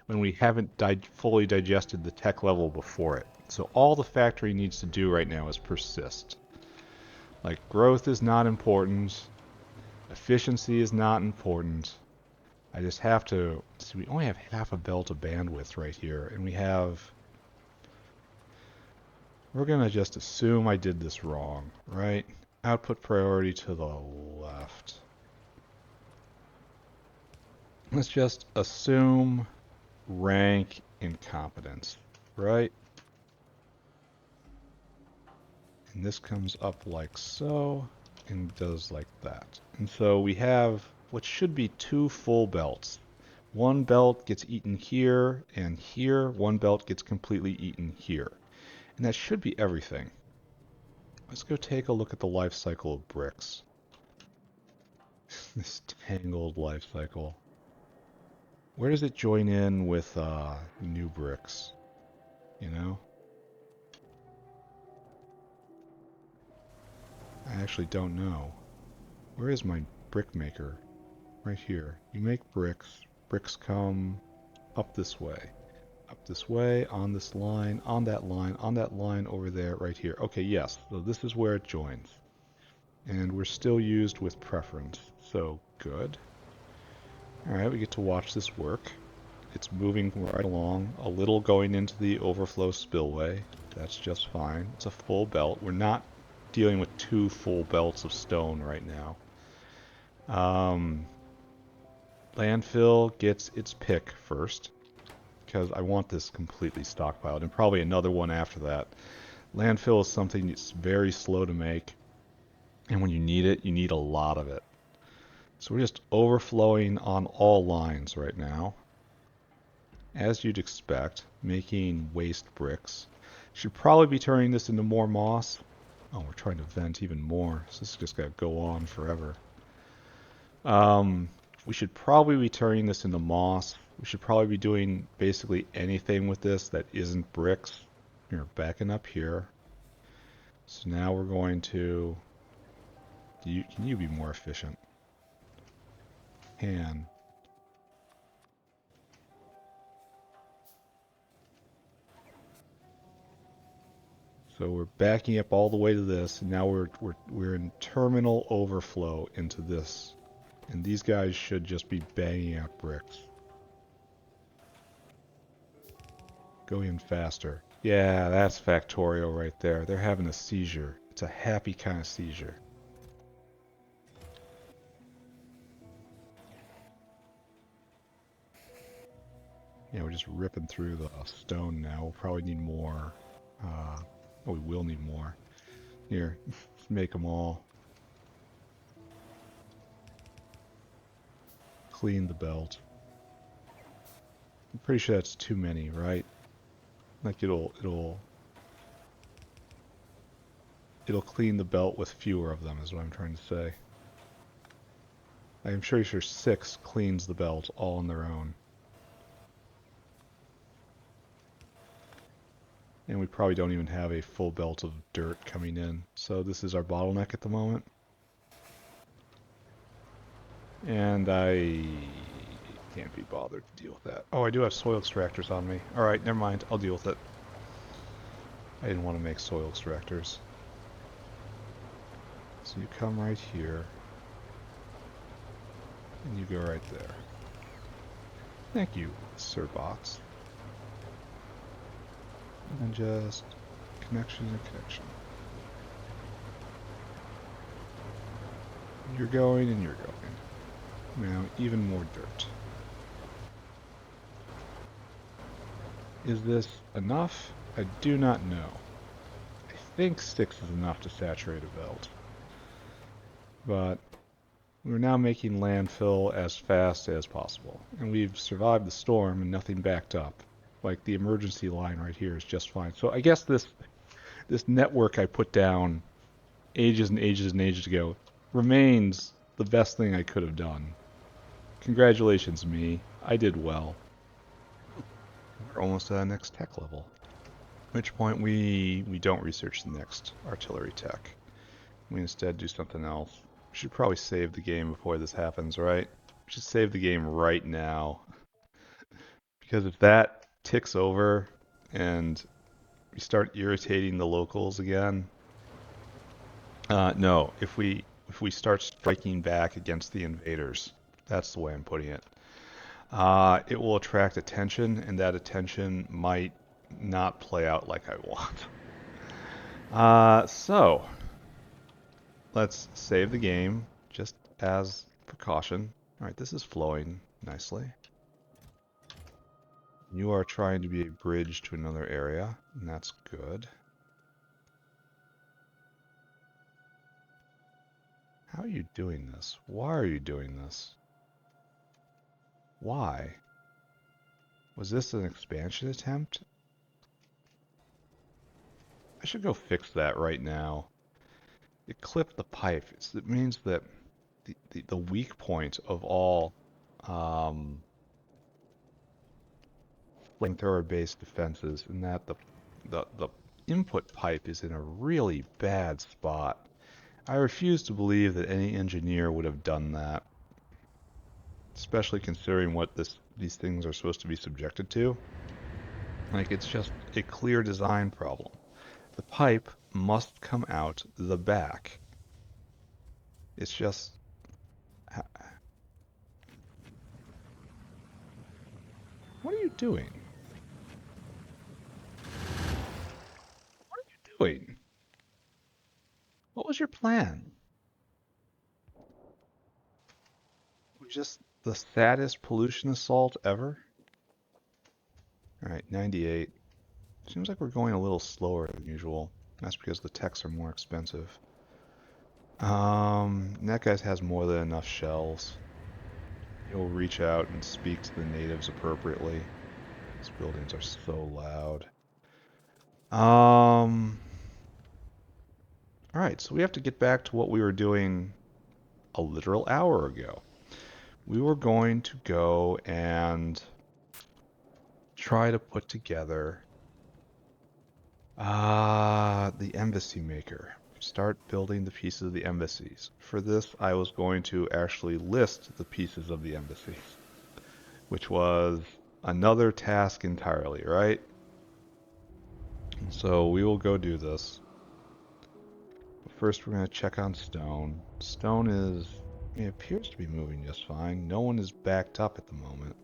when we haven't fully digested the tech level before it. So all the factory needs to do right now is persist. Like growth is not important, efficiency is not important. I just have to see, we only have half a belt of bandwidth right here, and we're gonna just assume I did this wrong, right? Output priority to the left. Let's just assume rank incompetence, right? And this comes up like so, and does like that. And so we have what should be two full belts. One belt gets eaten here and here. One belt gets completely eaten here. And that should be everything. Let's go take a look at the life cycle of bricks. This tangled life cycle. Where does it join in with new bricks? You know? I actually don't know. Where is my brick maker? Right here. You make bricks. Bricks come up this way. Up this way, on this line, on that line over there, right here. Okay, yes. So this is where it joins. And we're still used with preference. So, good. Alright, we get to watch this work. It's moving right along, a little going into the overflow spillway. That's just fine. It's a full belt. We're not dealing with two full belts of stone right now. Landfill gets its pick first, because I want this completely stockpiled, and probably another one after that. Landfill is something that's very slow to make, and when you need a lot of it. So we're just overflowing on all lines right now. As you'd expect, making waste bricks. Should probably be turning this into more moss. Oh, we're trying to vent even more, so this is just going to go on forever. We should probably be turning this into moss. We should probably be doing basically anything with this that isn't bricks. Here, backing up here. So now we're going to... Can you be more efficient? Can. So we're backing up all the way to this, and now we're in terminal overflow into this. And these guys should just be banging out bricks. Go in faster. Yeah, that's Factorio right there. They're having a seizure. It's a happy kind of seizure. Yeah, we're just ripping through the stone now. We'll probably need more. We will need more. Here, let's make them all. Clean the belt. I'm pretty sure that's too many, right? Like it'll clean the belt with fewer of them, is what I'm trying to say. I'm sure 6 cleans the belt all on their own. And we probably don't even have a full belt of dirt coming in. So this is our bottleneck at the moment. And I can't be bothered to deal with that. Oh, I do have soil extractors on me. Alright, never mind. I'll deal with it. I didn't want to make soil extractors. So you come right here. And you go right there. Thank you, Sir Bots. And just connection to connection. You're going and you're going. Now, even more dirt. Is this enough? I do not know. I think 6 is enough to saturate a belt. But we're now making landfill as fast as possible. And we've survived the storm and nothing backed up. Like the emergency line right here is just fine. So I guess this network I put down ages and ages and ages ago remains the best thing I could have done. Congratulations, me. I did well. We're almost at the next tech level. At which point we don't research the next artillery tech. We instead do something else. We should probably save the game before this happens, right? We should save the game right now. Because if that ticks over and we start irritating the locals again, no, if we start striking back against the invaders, that's the way I'm putting it. It will attract attention, and that attention might not play out like I want. So let's save the game just as precaution. All right, this is flowing nicely. You are trying to be a bridge to another area, and that's good. How are you doing this? Why are you doing this? Why? Was this an expansion attempt? I should go fix that right now. It clipped the pipe. It means that the weak point of all flamethrower-based defenses, and that the input pipe is in a really bad spot. I refuse to believe that any engineer would have done that, especially considering what these things are supposed to be subjected to. Like, it's just a clear design problem. The pipe must come out the back. It's just... What are you doing? What are you doing? What was your plan? Just the saddest pollution assault ever? Alright, 98. Seems like we're going a little slower than usual. That's because the techs are more expensive. That guy has more than enough shells. He'll reach out and speak to the natives appropriately. These buildings are so loud. Alright, so we have to get back to what we were doing a literal hour ago. We were going to go and try to put together the embassy maker. Start building the pieces of the embassies. For this, I was going to actually list the pieces of the embassies, which was another task entirely, right? So we will go do this. First, we're going to check on stone. Stone it appears to be moving just fine. No one is backed up at the moment.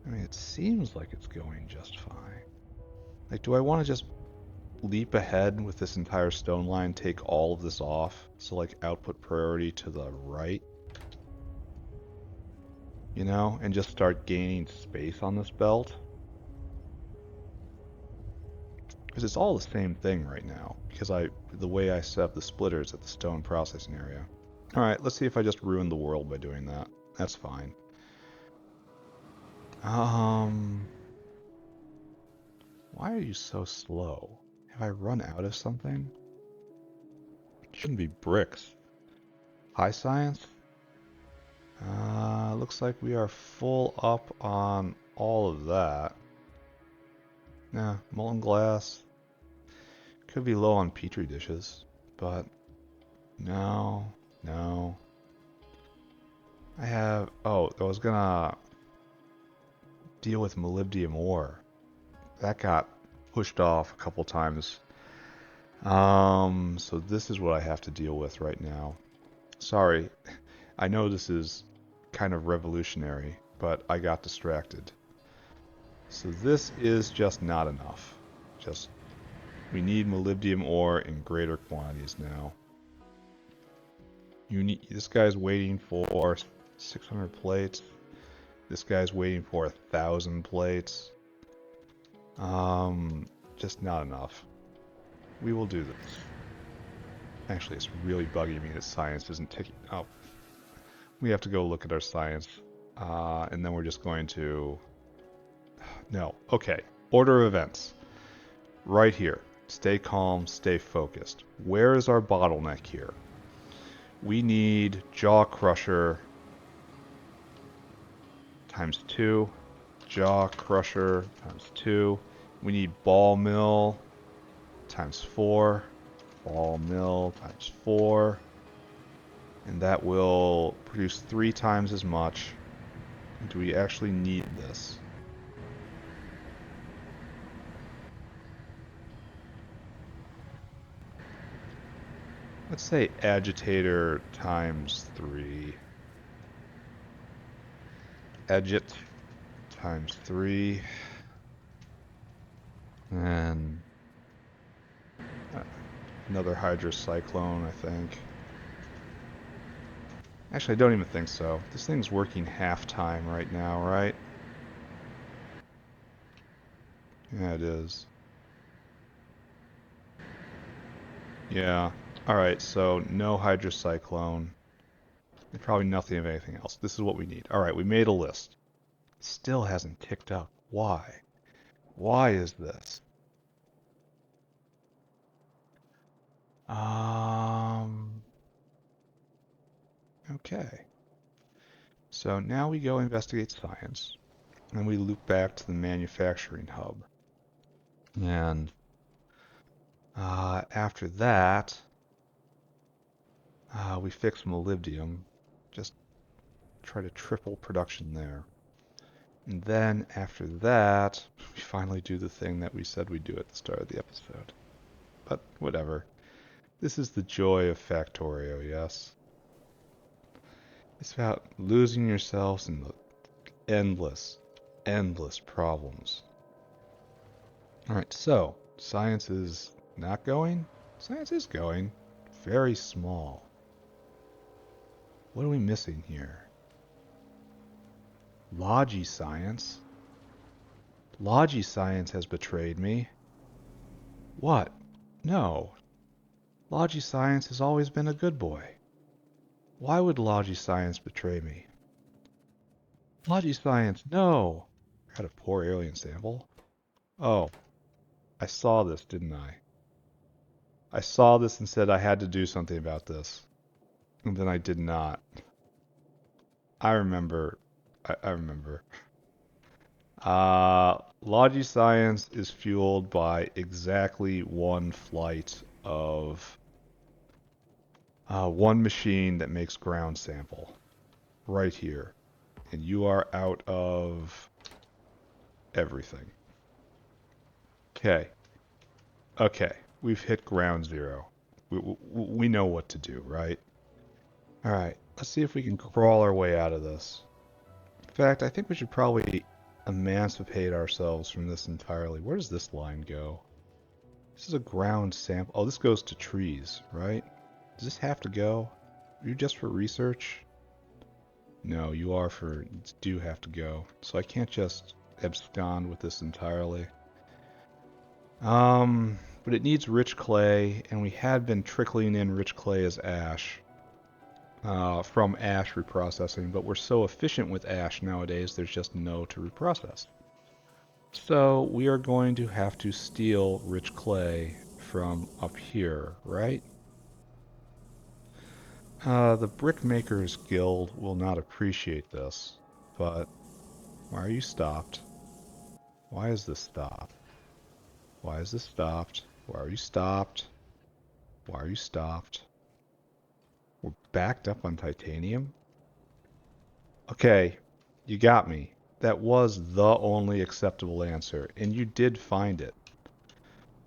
I mean, it seems like it's going just fine. Like, do I want to just leap ahead with this entire stone line, take all of this off? So, like, output priority to the right? You know, and just start gaining space on this belt? Because it's all the same thing right now, because the way I set up the splitters at the stone processing area. Alright, let's see if I just ruined the world by doing that. That's fine. Why are you so slow? Have I run out of something? It shouldn't be bricks. High science? Looks like we are full up on all of that. Nah, molten glass. Could be low on petri dishes, but no. I was gonna deal with molybdenum ore. That got pushed off a couple times. So this is what I have to deal with right now. Sorry, I know this is kind of revolutionary, but I got distracted. So this is just not enough. We need molybdenum ore in greater quantities now. This guy's waiting for 600 plates. This guy's waiting for 1,000 plates. Just not enough. We will do this. Actually, it's really bugging me that science isn't ticking. Oh, we have to go look at our science. And then we're just going to... No. Okay. Order of events. Right here. Stay calm, stay focused. Where is our bottleneck here? We need Jaw Crusher times 2. Jaw Crusher times 2. We need Ball Mill times 4. Ball Mill times 4. And that will produce 3 times as much. Do we actually need this? Let's say agitator times 3. Agit times 3. And another hydrocyclone, I think. Actually, I don't even think so. This thing's working half-time right now, right? Yeah, it is. Yeah. Alright, so no hydrocyclone. And probably nothing of anything else. This is what we need. Alright, we made a list. Still hasn't ticked up. Why? Why is this? Okay. So now we go investigate science, and we loop back to the manufacturing hub. And after that, we fix molybdenum. Just try to triple production there. And then after that, we finally do the thing that we said we'd do at the start of the episode. But whatever. This is the joy of Factorio, yes? It's about losing yourselves in the endless, endless problems. Alright, so, science is not going? Science is going. Very small. What are we missing here? Logi science? Logi science has betrayed me. What? No. Logi science has always been a good boy. Why would Logi science betray me? Logi science, no! Got a poor alien sample. Oh, I saw this, didn't I? I saw this and said I had to do something about this. And then I did not. I remember. I remember. Logi science is fueled by exactly one flight of one machine that makes ground sample. Right here. And you are out of everything. Okay. Okay. We've hit ground zero. We know what to do, right? Alright. Let's see if we can crawl our way out of this. In fact, I think we should probably emancipate ourselves from this entirely. Where does this line go? This is a ground sample. Oh, this goes to trees, right? Does this have to go? Are you just for research? No, you are for... You do have to go. So I can't just abscond with this entirely. But it needs rich clay, and we had been trickling in rich clay as ash. From ash reprocessing, but we're so efficient with ash nowadays, there's just no to reprocess. So we are going to have to steal rich clay from up here, right? The Brickmakers Guild will not appreciate this, but why are you stopped? Why is this stopped? Why is this stopped? Why are you stopped? Why are you stopped? We're backed up on titanium? Okay, you got me. That was the only acceptable answer, and you did find it.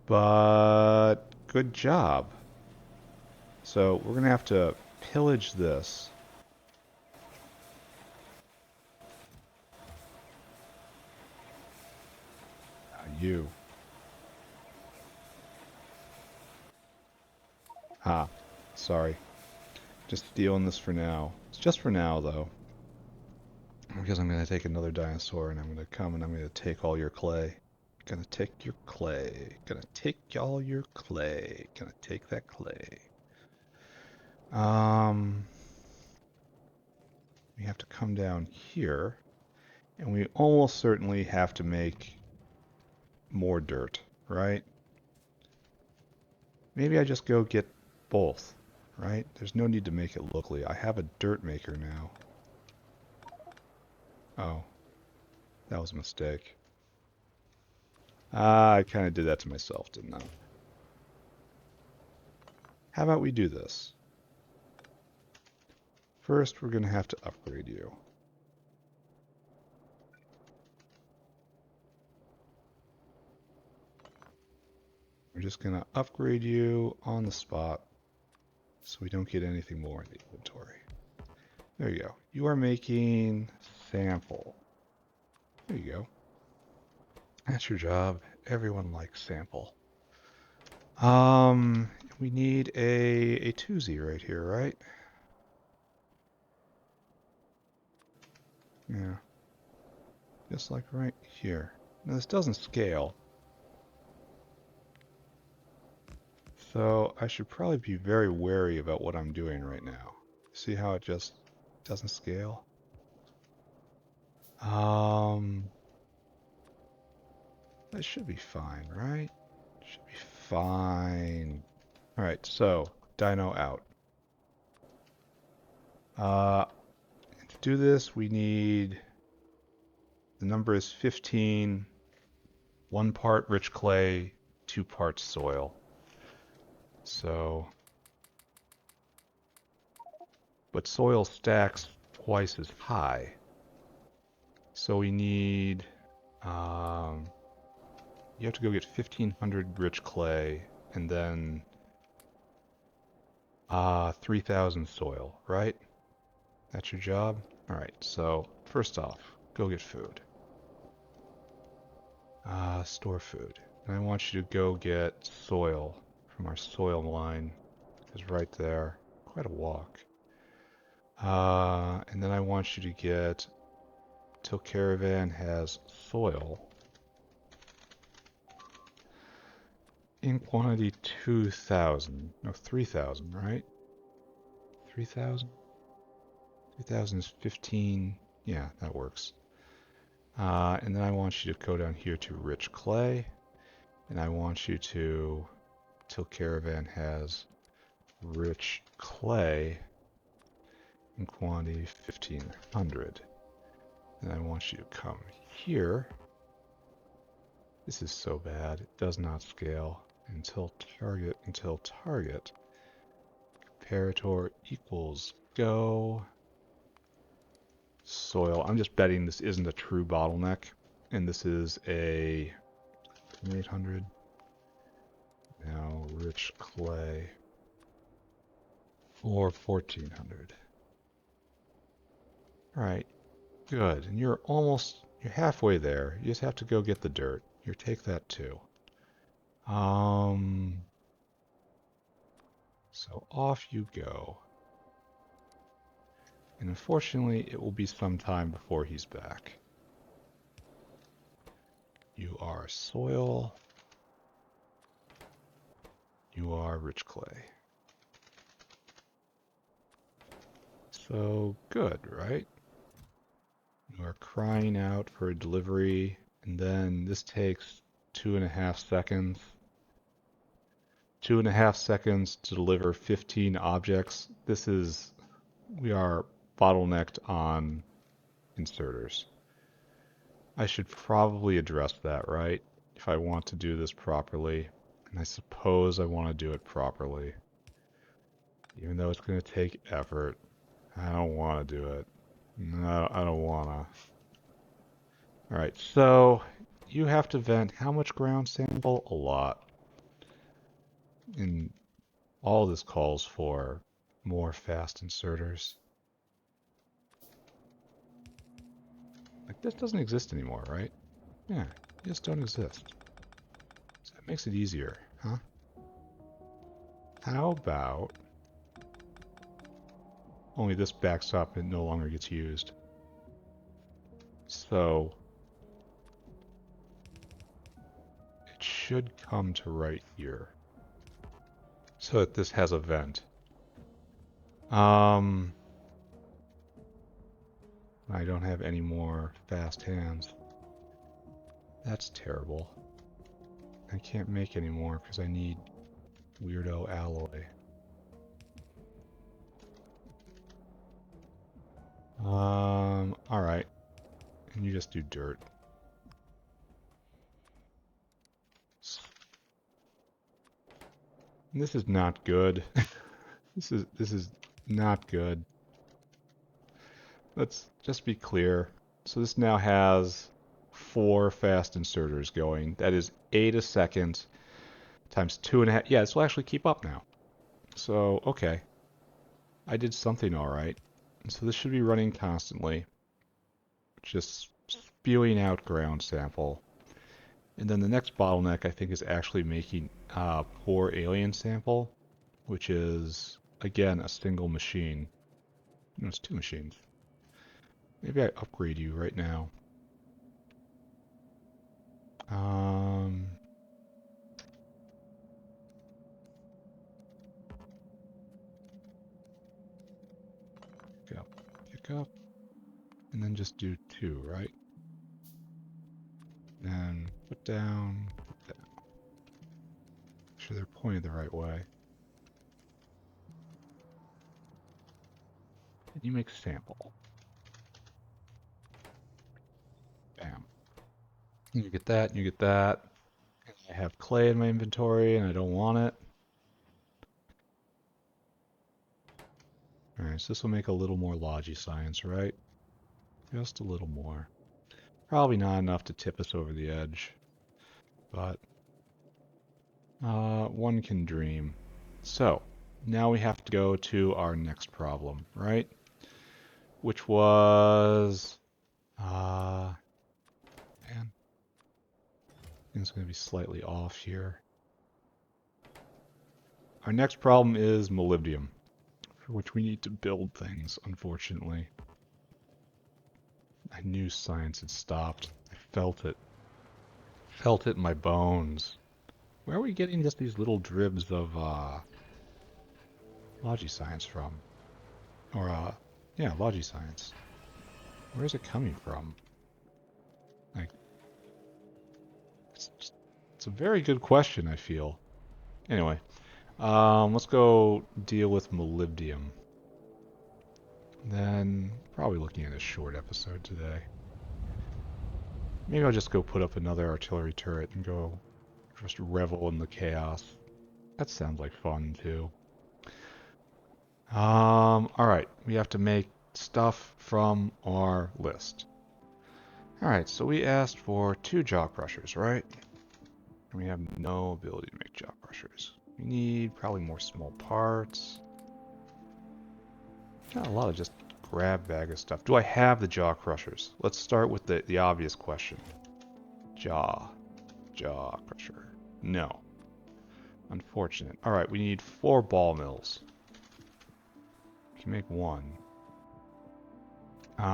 But good job. So we're going to have to pillage this. You. Ah, sorry. Just stealing this for now. It's just for now, though. Because I'm going to take another dinosaur, and I'm going to come and I'm going to take all your clay. Gonna take your clay. Gonna take all your clay. Gonna take that clay. We have to come down here, and we almost certainly have to make more dirt, right? Maybe I just go get both, right? There's no need to make it locally. I have a dirt maker now. Oh, that was a mistake. I kind of did that to myself, didn't I? How about we do this? First, we're going to have to upgrade you. We're just going to upgrade you on the spot so we don't get anything more in the inventory. There you go. You are making sample. There you go. That's your job. Everyone likes sample. We need a 2Z right here, right? Yeah. Just like right here. Now this doesn't scale. So I should probably be very wary about what I'm doing right now. See how it just doesn't scale? That should be fine, right? Should be fine. Alright, so dino out. To do this we need, the number is 15, 1 part rich clay, 2 parts soil. So, but soil stacks twice as high. So we need, you have to go get 1500 rich clay and then 3000 soil, right? That's your job? Alright, so first off, go get food. Store food. And I want you to go get soil from our soil line. It's right there. Quite a walk. And then I want you to get, till caravan has soil, in quantity 2,000. No, 3,000, right? 3,000? 3,000 is 15. Yeah, that works. And then I want you to go down here to rich clay. And I want you to, till caravan has rich clay in quantity 1,500. And I want you to come here. This is so bad. It does not scale until target, comparator equals go. Soil. I'm just betting this isn't a true bottleneck. And this is a 800. Now rich clay for 1,400. Alright, good. And you're halfway there. You just have to go get the dirt. Here, take that too. So off you go. And unfortunately, it will be some time before he's back. You are soil. You are rich clay. So good, right? You are crying out for a delivery, and then this takes 2.5 seconds. 2.5 seconds to deliver 15 objects. We are bottlenecked on inserters. I should probably address that, right? If I want to do this properly. And I suppose I want to do it properly. Even though it's going to take effort. I don't want to do it. No, I don't want to. Alright, so you have to vent how much ground sample? A lot. And all this calls for more fast inserters. Like, this doesn't exist anymore, right? Yeah, they just don't exist. So that makes it easier, huh? How about... Only this backs up and no longer gets used. So... should come to right here. So that this has a vent. I don't have any more fast hands. That's terrible. I can't make any more because I need weirdo alloy. Alright. And you just do dirt. This is not good. This is not good. Let's just be clear. So this now has 4 fast inserters going. That is 8 a second times 2.5. Yeah, this will actually keep up now. So, okay. I did something alright. So this should be running constantly. Just spewing out ground sample. And then the next bottleneck, I think, is actually making poor alien sample, which is, again, a single machine. No, it's 2 machines. Maybe I upgrade you right now. Pick up, and then just do 2, right? Then put down, put down. Make sure they're pointed the right way. And you make sample. Bam. You get that, and you get that. I have clay in my inventory, and I don't want it. Alright, so this will make a little more logi science, right? Just a little more. Probably not enough to tip us over the edge, but one can dream. So, now we have to go to our next problem, right? Which was, man, it's going to be slightly off here. Our next problem is molybdenum, for which we need to build things, unfortunately. I knew science had stopped. I felt it. Felt it in my bones. Where are we getting just these little dribs of logi science from? Or yeah, logi science. Where is it coming from? Like, it's a very good question, I feel. Anyway, let's go deal with molybdenum. Then probably looking at a short episode today. Maybe I'll just go put up another artillery turret and go just revel in the chaos. That sounds like fun too. Alright, we have to make stuff from our list. Alright, so we asked for 2 jaw crushers, right? And we have no ability to make jaw crushers. We need probably more small parts. Got a lot of just grab bag of stuff. Do I have the jaw crushers? Let's start with the obvious question. Jaw crusher. No. Unfortunate. Alright, we need 4 ball mills. We can make 1. What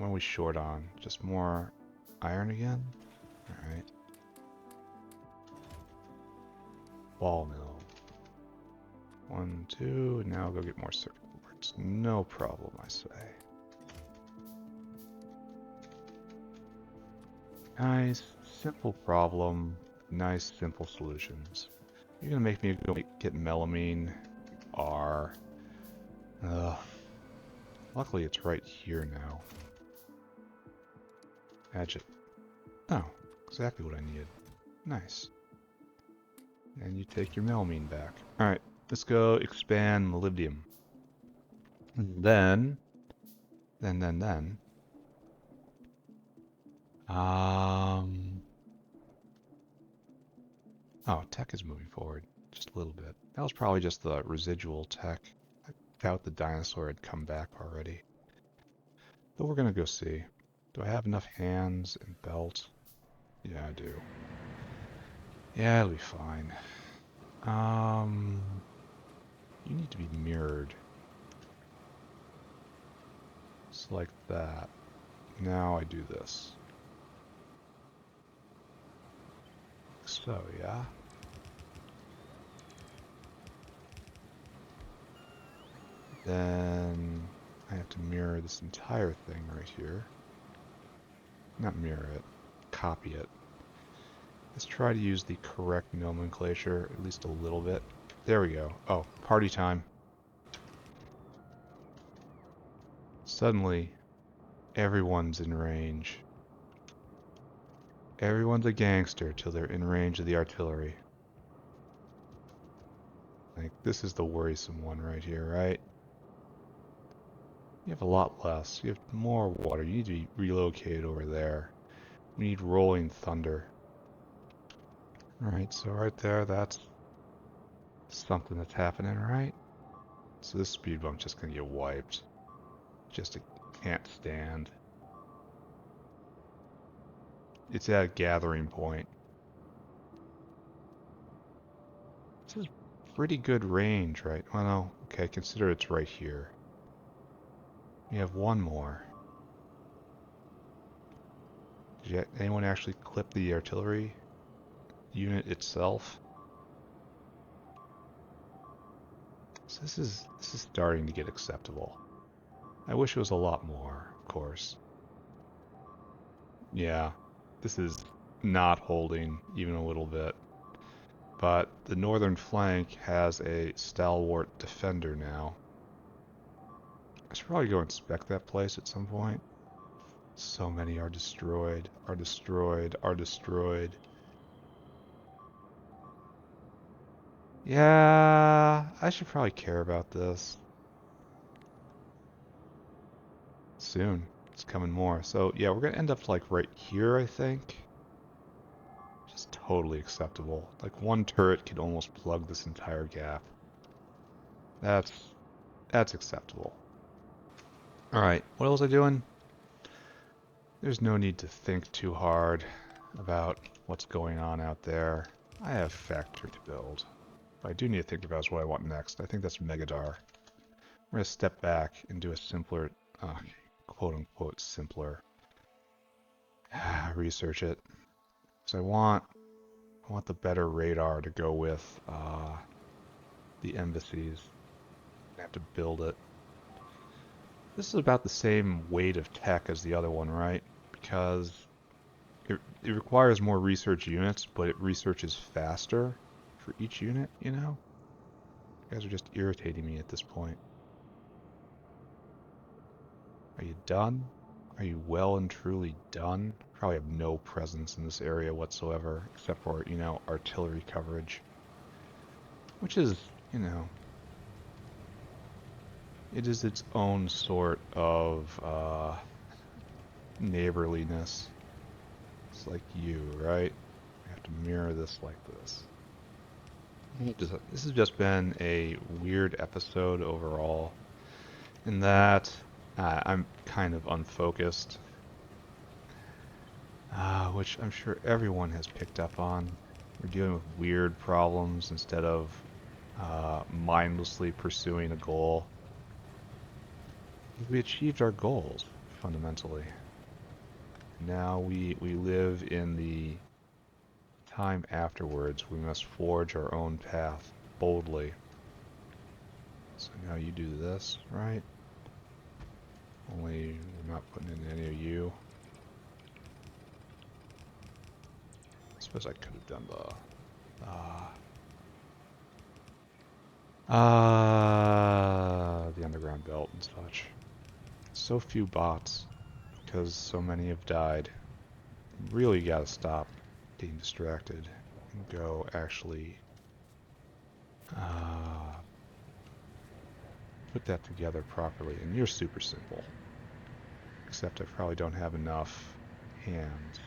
are we short on? Just more iron again? Alright. Ball mill. 1, 2, and now I'll go get more circuit boards. No problem, I say. Nice, simple problem. Nice, simple solutions. You're gonna make me go get melamine. R. Luckily it's right here now. Edge it. Oh, exactly what I needed. Nice. And you take your melamine back. Alright, let's go expand molybdenum. And then... Oh, tech is moving forward just a little bit. That was probably just the residual tech. I doubt the dinosaur had come back already. But we're gonna go see. Do I have enough hands and belt? Yeah, I do. Yeah, it'll be fine. You need to be mirrored. Just like that. Now I do this. so, yeah. Then I have to mirror this entire thing right here. Not mirror it, copy it. Let's try to use the correct nomenclature, at least a little bit. There we go. Oh, party time. Suddenly, everyone's in range. Everyone's a gangster till they're in range of the artillery. Like, this is the worrisome one right here, right? You have a lot less. You have more water. You need to be relocated over there. We need rolling thunder. Alright, so right there, that's something that's happening, right? So this speed bump's just gonna get wiped. Just can't stand. It's at a gathering point. This is pretty good range, right? Well, no. Okay, consider it's right here. We have one more. Did anyone actually clip the artillery unit itself? So this is starting to get acceptable. I wish it was a lot more, of course. Yeah, this is not holding even a little bit. But the northern flank has a stalwart defender now. I should probably go inspect that place at some point. So many are destroyed, are destroyed, are destroyed. Yeah, I should probably care about this. Soon. It's coming more. So yeah, we're gonna end up like right here, I think. Just totally acceptable. Like one turret could almost plug this entire gap. That's acceptable. Alright, what was I doing? There's no need to think too hard about what's going on out there. I have factory to build. But I do need to think about what I want next. I think that's Megadar. We're going to step back and do a simpler, quote-unquote simpler, research it. So I want the better radar to go with the embassies. I have to build it. This is about the same weight of tech as the other one, right? Because it requires more research units, but it researches faster for each unit, you know? You guys are just irritating me at this point. Are you done? Are you well and truly done? Probably have no presence in this area whatsoever, except for, you know, artillery coverage. Which is, you know, it is its own sort of neighborliness. It's like you, right? I have to mirror this like this. This has just been a weird episode overall, in that I'm kind of unfocused, which I'm sure everyone has picked up on. We're dealing with weird problems instead of mindlessly pursuing a goal. We achieved our goals, fundamentally. Now we live in the time afterwards. We must forge our own path boldly. So now you do this, right? Only we're not putting in any of you. I suppose I could have done the underground belt and such. So few bots because so many have died. Really gotta stop being distracted and go actually put that together properly. And you're super simple. Except I probably don't have enough hands,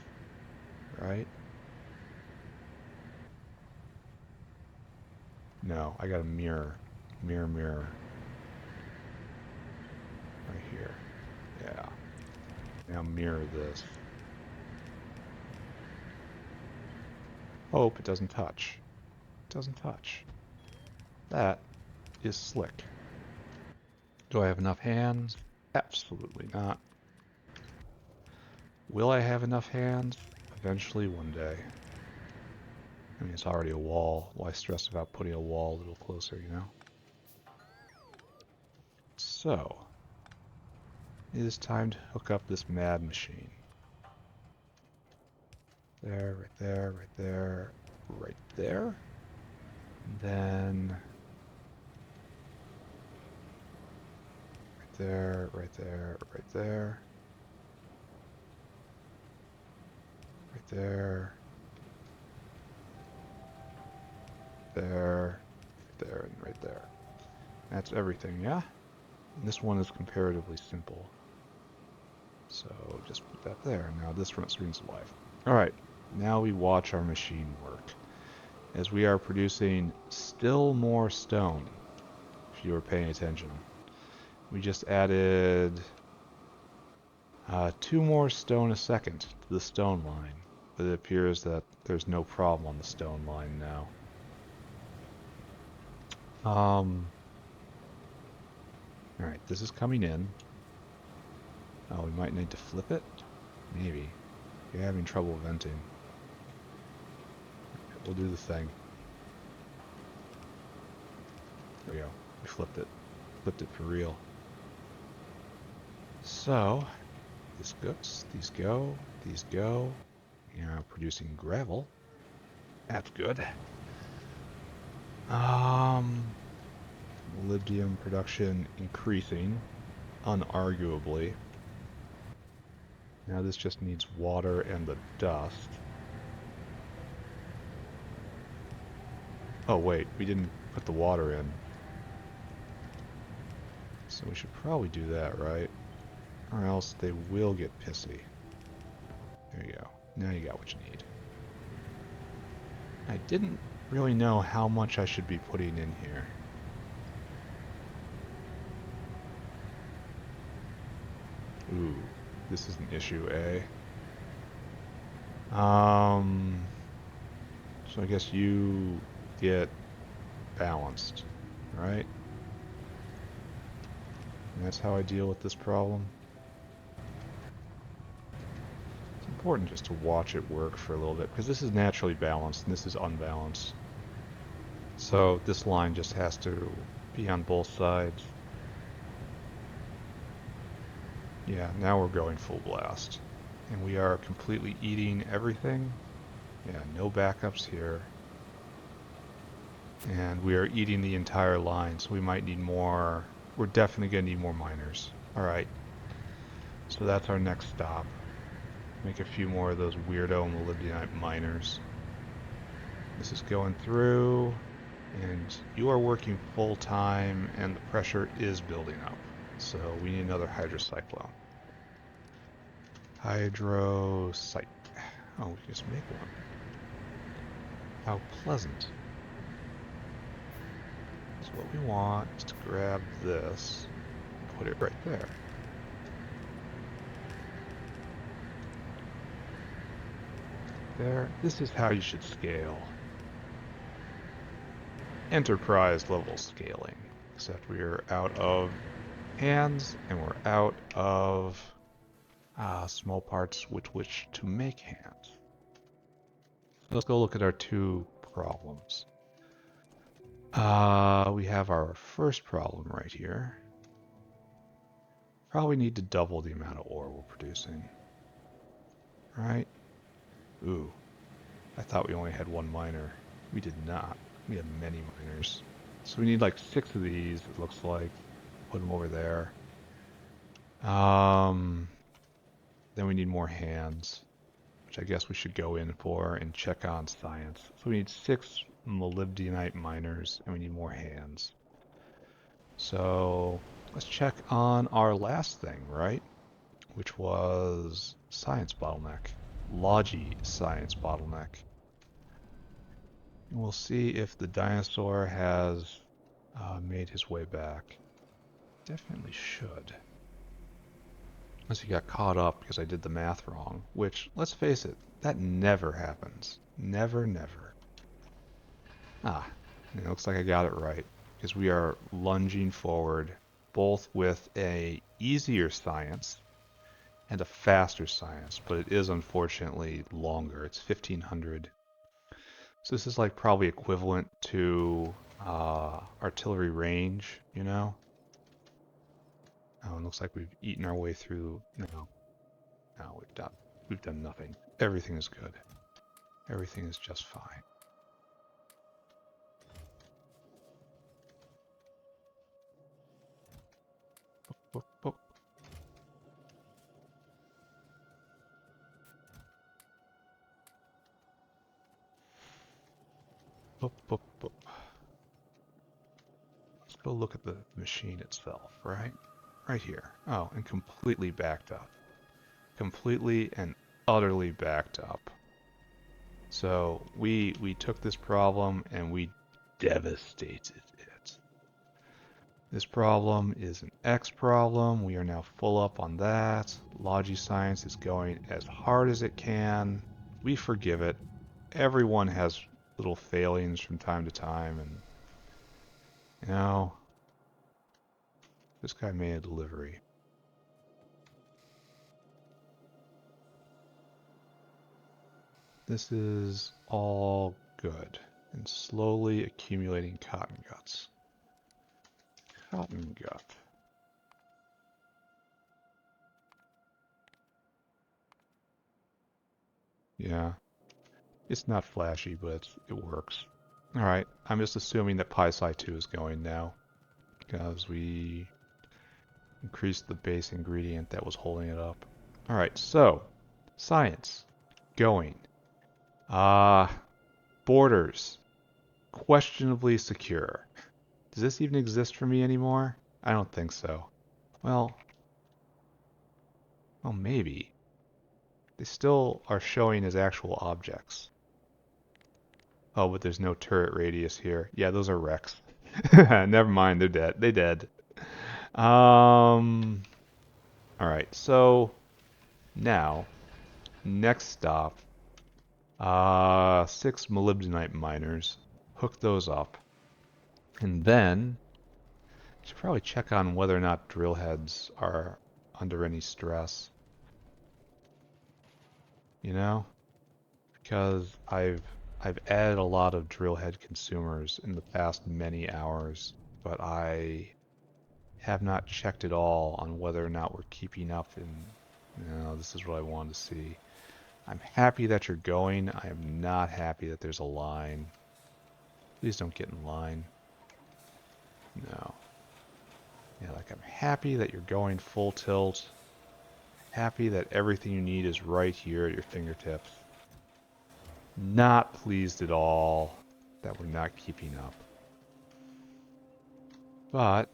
right? No, I got a mirror. Mirror, mirror. Right here. Yeah. Now mirror this. Hope it doesn't touch. It doesn't touch. That is slick. Do I have enough hands? Absolutely not. Will I have enough hands? Eventually, one day. I mean, it's already a wall. Why stress about putting a wall a little closer, you know? So, it is time to hook up this mad machine. There, right there, right there, right there. And then right there, right there, right there. Right there. There. Right there, and right there. That's everything, yeah? And this one is comparatively simple. So just put that there. Now this screen's live. Alright, now we watch our machine work. As we are producing still more stone, if you were paying attention. We just added 2 more stone a second to the stone line. But it appears that there's no problem on the stone line now. Alright, this is coming in. Oh, we might need to flip it? Maybe. You're having trouble venting. We'll do the thing. There we go. We flipped it. Flipped it for real. So, this goes, these go, these go. You're now producing gravel. That's good. Molybdenum production increasing, unarguably. Now this just needs water and the dust. Oh wait, we didn't put the water in. So we should probably do that, right? Or else they will get pissy. There you go. Now you got what you need. I didn't really know how much I should be putting in here. Ooh, this is an issue, eh? So I guess you get balanced, right? And that's how I deal with this problem. It's important just to watch it work for a little bit, because this is naturally balanced and this is unbalanced. So this line just has to be on both sides. Yeah, now we're going full blast. And we are completely eating everything. Yeah, no backups here. And we are eating the entire line, so we might need more. We're definitely going to need more miners. Alright. So that's our next stop. Make a few more of those weirdo molybdenite miners. This is going through, and you are working full time, and the pressure is building up. So we need another hydrocyclone. Hydrocyte. Oh, we can just make one. How pleasant. So what we want is to grab this and put it right there. There. This is how you should scale. Enterprise level scaling. Except we are out of hands and we're out of small parts with which to make hands. Let's go look at our 2 problems. We have our first problem right here. Probably need to double the amount of ore we're producing. Right? Ooh. I thought we only had 1 miner. We did not. We have many miners. So we need like 6 of these, it looks like. Put them over there. Then we need more hands, which I guess we should go in for and check on science. So we need 6 molybdenite miners, and we need more hands. So let's check on our last thing, right? Which was science bottleneck. Logi science bottleneck. And we'll see if the dinosaur has made his way back. Definitely should. Unless he got caught up because I did the math wrong, which, let's face it, that never happens. Never, never. It looks like I got it right, because we are lunging forward, both with a easier science and a faster science, but it is unfortunately longer. It's 1500. So this is like probably equivalent to artillery range, you know? Oh, it looks like we've eaten our way through. No, no, we've done nothing. Everything is good. Everything is just fine. Boop, boop. Boop, boop, boop. Let's go look at the machine itself, right? Right here. Oh, and completely backed up. Completely and utterly backed up. So we took this problem and we devastated it. This problem is an X problem. We are now full up on that. Logiscience is going as hard as it can. We forgive it. Everyone has little failings from time to time, and you know, this guy made a delivery. This is all good and slowly accumulating cotton guts. Cotton gut. Yeah, it's not flashy, but it works. Alright, I'm just assuming that PySci2 is going now, because we increased the base ingredient that was holding it up. Alright, so, science. Going. Borders. Questionably secure. Does this even exist for me anymore? I don't think so. Well, maybe. They still are showing as actual objects. Oh, but there's no turret radius here. Yeah, those are wrecks. Never mind, they're dead. They dead. All right. So now, next stop, 6 molybdenite miners. Hook those up, and then should probably check on whether or not drill heads are under any stress. You know, because I've added a lot of drill head consumers in the past many hours, but I have not checked at all on whether or not we're keeping up. And this is what I wanted to see. I'm happy that you're going. I am not happy that there's a line. Please don't get in line. No. Yeah, like I'm happy that you're going full tilt. Happy that everything you need is right here at your fingertips. Not pleased at all that we're not keeping up. But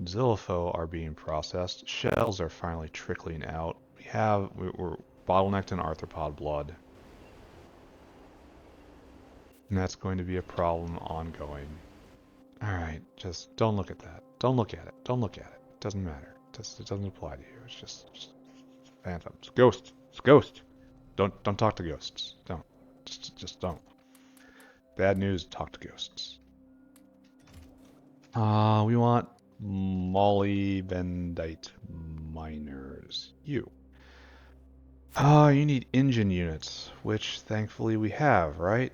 Zillifo are being processed. Shells are finally trickling out. We're bottlenecked in arthropod blood. And that's going to be a problem ongoing. Alright, just don't look at that. Don't look at it. Don't look at it. It doesn't matter. It doesn't apply to you. It's just phantoms. Ghosts. It's ghost. Don't talk to ghosts. Don't. Just don't. Bad news, talk to ghosts. We want molybdenite miners. You need engine units, which thankfully we have, right?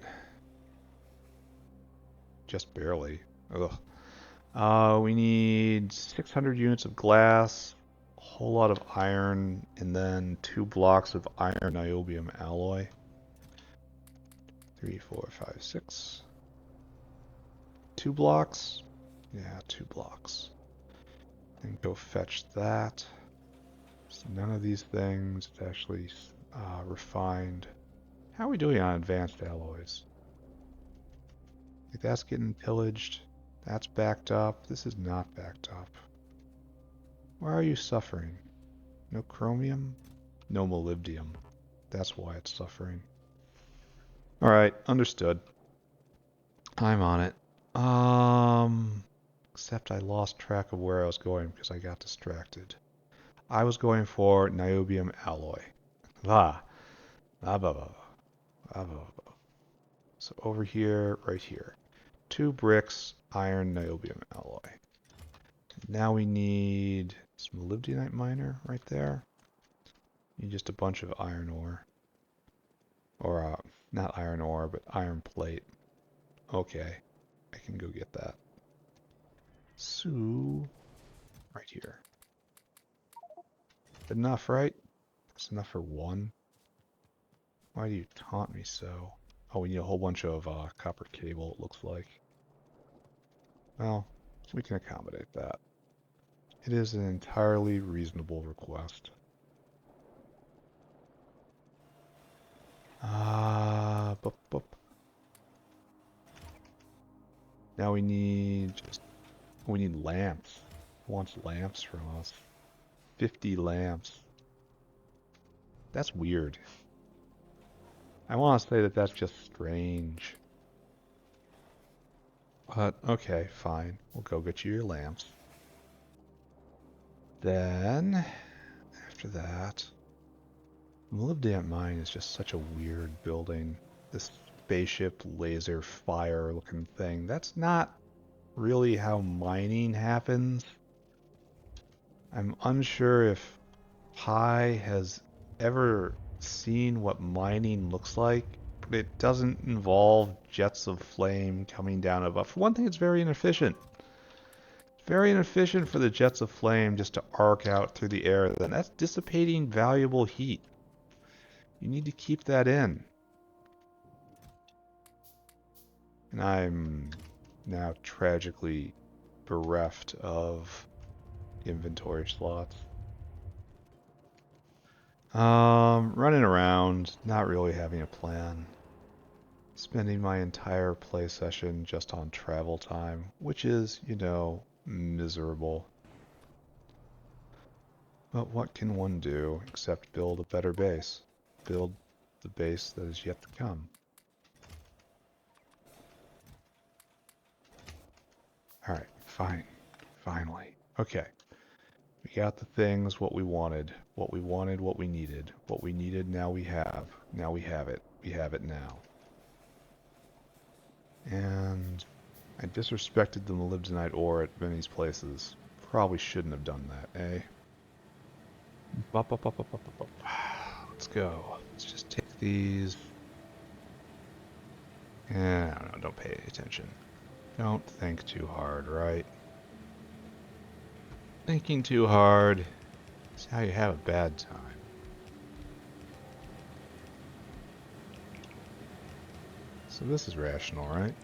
Just barely. Ugh. We need 600 units of glass, a whole lot of iron, and then 2 blocks of iron niobium alloy. 3, 4, 5, 6. 2 blocks? Yeah, 2 blocks. Then go fetch that. So none of these things is actually refined. How are we doing on advanced alloys? Like that's getting pillaged. That's backed up. This is not backed up. Why are you suffering? No chromium? No molybdenum. That's why it's suffering. Alright, understood. I'm on it. Except I lost track of where I was going because I got distracted. I was going for niobium alloy. Ah. So over here, right here. 2 bricks, iron niobium alloy. Now we need some molybdenite miner right there. Need just a bunch of iron ore. Or, not iron ore, but iron plate. Okay, I can go get that. So, right here. Enough, right? That's enough for one. Why do you taunt me so? Oh, we need a whole bunch of copper cable, it looks like. Well, we can accommodate that. It is an entirely reasonable request. Bup, bup. Now we need lamps. Who wants lamps from us? 50 lamps. That's weird. I want to say that that's just strange. But, okay, fine. We'll go get you your lamps. Then, after that, Molybdenum Mine is just such a weird building. This spaceship laser fire looking thing. That's not really how mining happens. I'm unsure if Pi has ever seen what mining looks like, but it doesn't involve jets of flame coming down above. For one thing, it's very inefficient. Very inefficient for the jets of flame just to arc out through the air. Then that's dissipating valuable heat. You need to keep that in. And I'm now tragically bereft of inventory slots. Running around, not really having a plan. Spending my entire play session just on travel time, which is, you know, miserable. But what can one do except build a better base? Build the base that is yet to come. Alright, fine. Finally. Okay. We got the things, what we wanted. What we wanted, what we needed. What we needed, now we have. Now we have it. We have it now. And I disrespected the molybdenite ore at Vinny's places. Probably shouldn't have done that, eh? Bop, bop, bop, bop, bop, bop. Let's go. Let's just take these. Yeah, I don't know, don't pay attention. Don't think too hard, right? Thinking too hard is how you have a bad time. So this is rational, right?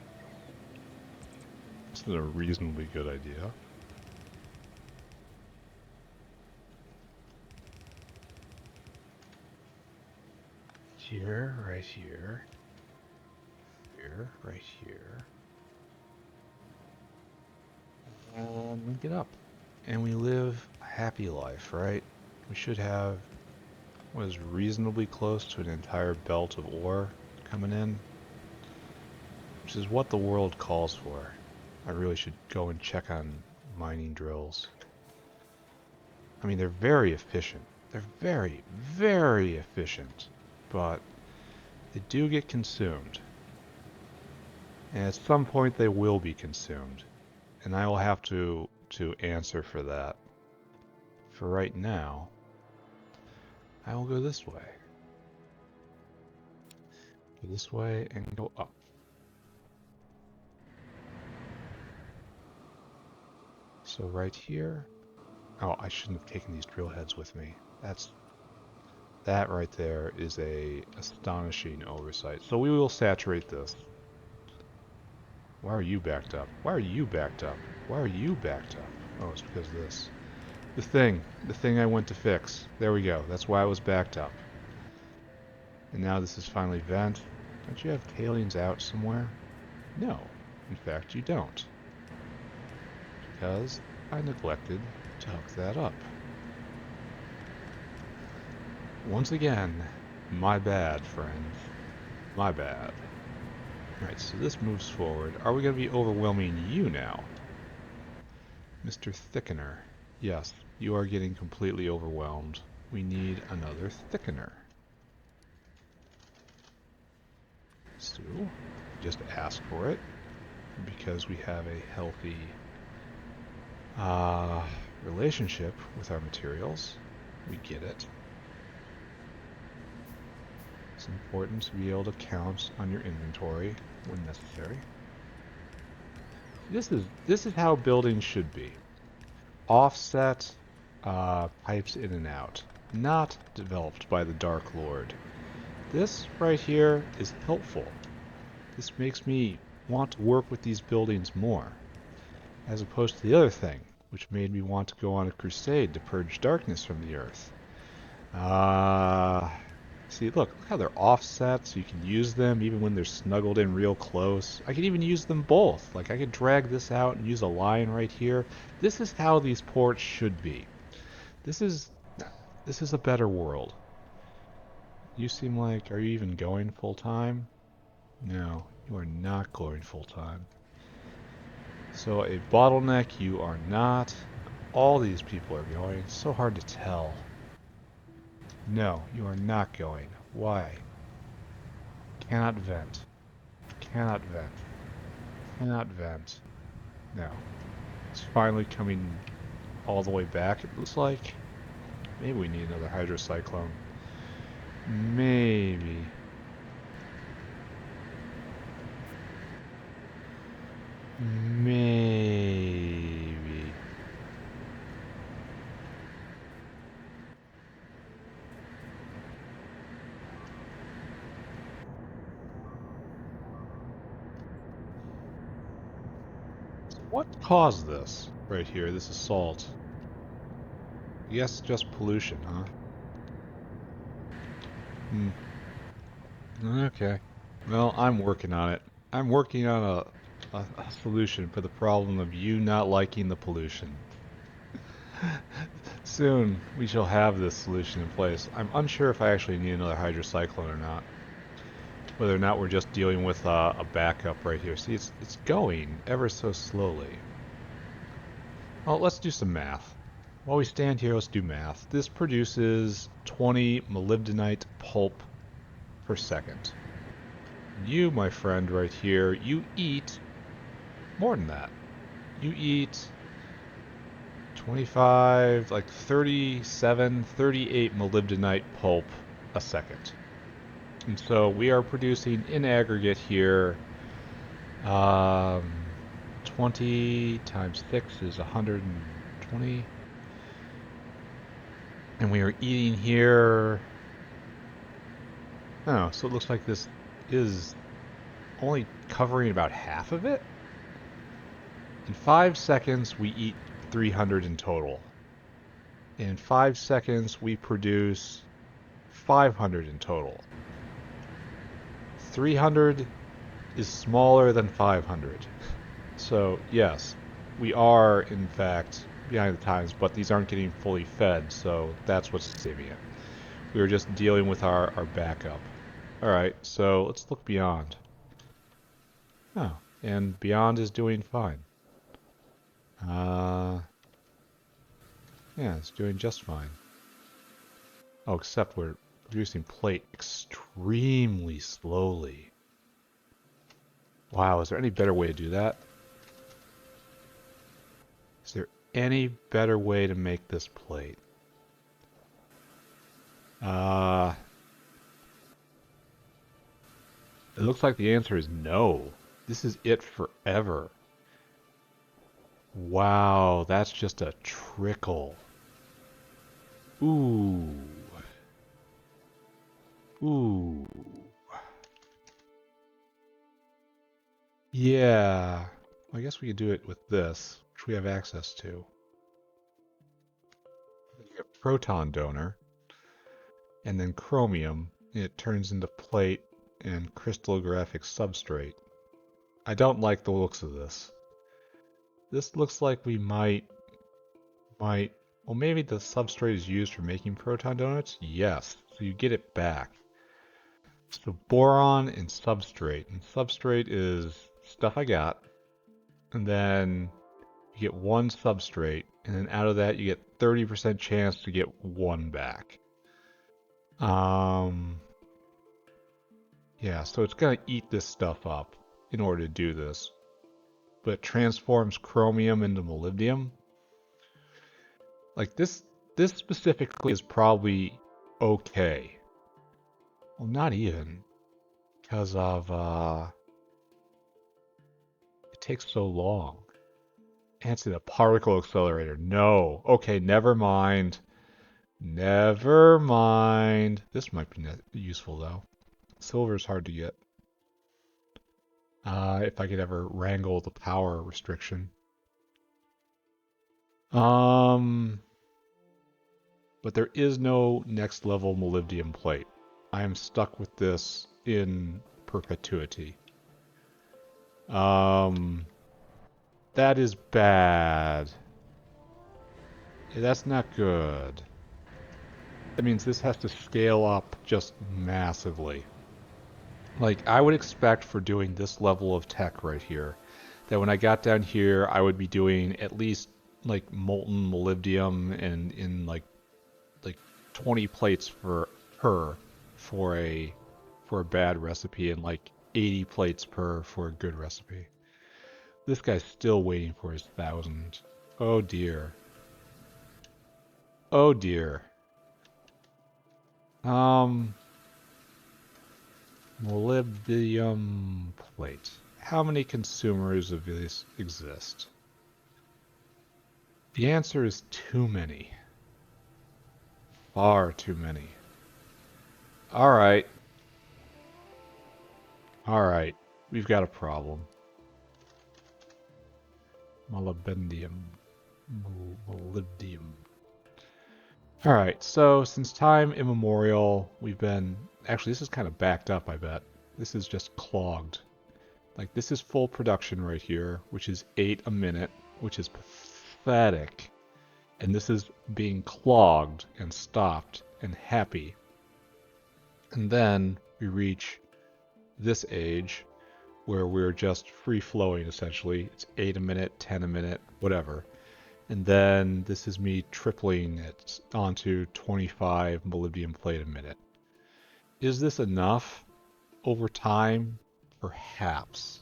This is a reasonably good idea. Here, right here. Here, right here. And we get up. And we live a happy life, right? We should have what is reasonably close to an entire belt of ore coming in, which is what the world calls for. I really should go and check on mining drills. I mean, they're very efficient. They're very, very efficient, but they do get consumed. And at some point they will be consumed. And I will have to answer for that. For right now, I will go this way. Go this way and go up. So right here. Oh, I shouldn't have taken these drill heads with me. That right there is a astonishing oversight. So we will saturate this. Why are you backed up? Why are you backed up? Why are you backed up? Oh, it's because of this. The thing I went to fix. There we go. That's why I was backed up. And now this is finally vent. Don't you have tailings out somewhere? No. In fact, you don't. Because I neglected to hook that up. Once again, my bad, friends. My bad. Alright, so this moves forward. Are we going to be overwhelming you now? Mr. Thickener. Yes, you are getting completely overwhelmed. We need another thickener. So, just ask for it. Because we have a healthy relationship with our materials. We get it. It's important to be able to count on your inventory when necessary. This is how buildings should be. Offset pipes in and out, not developed by the Dark Lord. This right here is helpful. This makes me want to work with these buildings more, as opposed to the other thing, which made me want to go on a crusade to purge darkness from the earth. See, look how they're offset, so you can use them even when they're snuggled in real close. I could even use them both. Like, I could drag this out and use a line right here. This is how these ports should be. This is this is a better world. You seem like, are you even going full time? No, you are not going full time. So a bottleneck you are not. All these people are going. It's so hard to tell. No, you are not going. Why? Cannot vent. Cannot vent. Cannot vent. No. It's finally coming all the way back, it looks like. Maybe we need another hydrocyclone. Maybe. Maybe. So what caused this right here, this assault? Yes, just pollution, huh? Hmm. Okay. Well, I'm working on it. I'm working on a solution for the problem of you not liking the pollution. Soon, we shall have this solution in place. I'm unsure if I actually need another hydrocyclone or not. Whether or not we're just dealing with a backup right here. See, it's going ever so slowly. Well, let's do some math. While we stand here, let's do math. This produces 20 molybdenite pulp per second. You, my friend, right here, you eat more than that. You eat 25, like 37, 38 molybdenite pulp a second. And so we are producing in aggregate here, 20 times 6 is 120. And we are eating here, oh, so it looks like this is only covering about half of it. In 5 seconds, we eat 300 in total. In 5 seconds, we produce 500 in total. 300 is smaller than 500. So, yes, we are, in fact, behind the times, but these aren't getting fully fed, so that's what's saving it. We were just dealing with our backup. Alright, so let's look beyond. Oh, and beyond is doing fine. Yeah, it's doing just fine. Oh, except we're producing plate extremely slowly. Wow, is there any better way to do that? Is there any better way to make this plate? It looks like the answer is no. This is it forever. Wow, that's just a trickle. Ooh. Ooh. Yeah. Well, I guess we could do it with this, which we have access to. Proton donor, and then chromium, and it turns into plate and crystallographic substrate. I don't like the looks of this. This looks like we might, well, maybe the substrate is used for making proton donuts? Yes, so you get it back. So boron and substrate is stuff I got, and then you get one substrate, and then out of that you get 30% chance to get one back. Yeah, so it's gonna eat this stuff up in order to do this. But it transforms chromium into molybdenum. Like this specifically is probably okay. Well, not even. Because of, it takes so long? Answer the particle accelerator. No. Okay, never mind. Never mind. This might be useful though. Silver's hard to get. If I could ever wrangle the power restriction. But there is no next level molybdenum plate. I am stuck with this in perpetuity. That is bad. That's not good. That means this has to scale up just massively. Like, I would expect for doing this level of tech right here, that when I got down here, I would be doing at least, like, molten molybdenum and in, like 20 plates for a bad recipe and, like, 80 plates for a good recipe. This guy's still waiting for his 1,000. Oh, dear. Oh, dear. Molybdenum plate. How many consumers of this exist? The answer is too many. Far too many. Alright. Alright. We've got a problem. Molybdenum. Molybdenum. Alright, so since time immemorial, we've been... Actually, this is kind of backed up, I bet. This is just clogged. Like, this is full production right here, which is 8 a minute, which is pathetic. And this is being clogged and stopped and happy. And then we reach this age where we're just free-flowing, essentially. It's 8 a minute, 10 a minute, whatever. And then this is me tripling it onto 25 molybdenum plate a minute. Is this enough over time? Perhaps.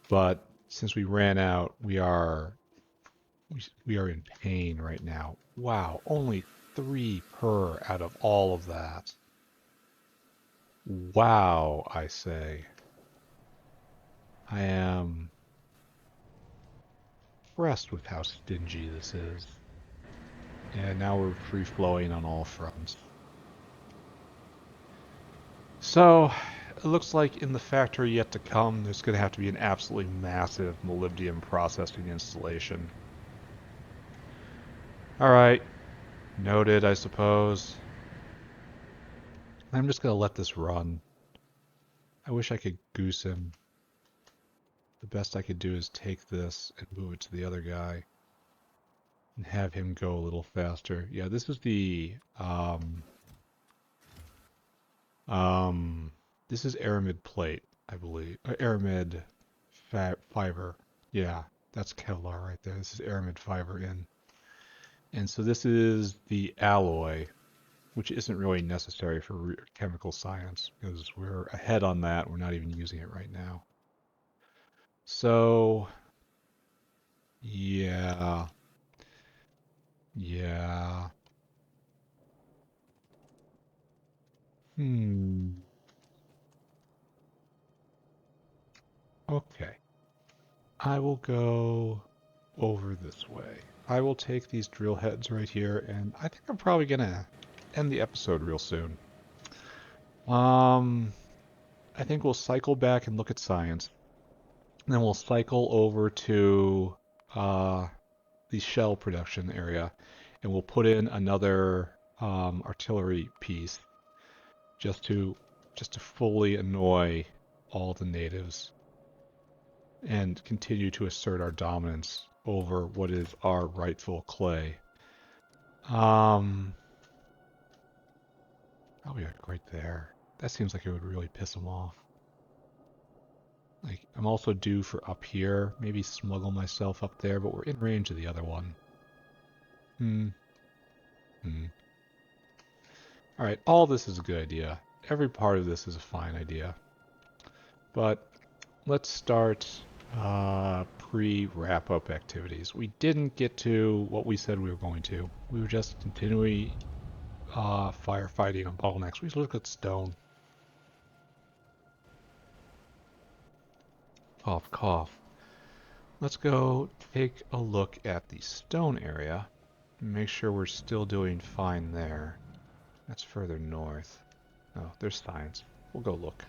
But since we ran out, we are in pain right now. Wow, only 3 per out of all of that. Wow, I say. I am impressed with how stingy this is. And now we're free-flowing on all fronts. So, it looks like in the factory yet to come, there's going to have to be an absolutely massive molybdenum processing installation. Alright, noted, I suppose. I'm just going to let this run. I wish I could goose him. The best I could do is take this and move it to the other guy. And have him go a little faster. Yeah, this is the... this is aramid plate, I believe. Aramid fiber. Yeah, that's Kevlar right there. This is aramid fiber in. And so this is the alloy, which isn't really necessary for chemical science because we're ahead on that. We're not even using it right now. So, yeah. Yeah. Okay. I will go over this way. I will take these drill heads right here, and I think I'm probably gonna end the episode real soon. I think we'll cycle back and look at science. And then we'll cycle over to the shell production area, and we'll put in another artillery piece just to fully annoy all the natives and continue to assert our dominance over what is our rightful clay. Oh, we are right there. That seems like it would really piss them off. Like, I'm also due for up here. Maybe smuggle myself up there, but we're in range of the other one. Alright, all this is a good idea. Every part of this is a fine idea. But let's start pre-wrap-up activities. We didn't get to what we said we were going to. We were just continually firefighting on bottlenecks. We look at stone. Cough, cough. Let's go take a look at the stone area. Make sure we're still doing fine there. That's further north. Oh, there's science. We'll go look.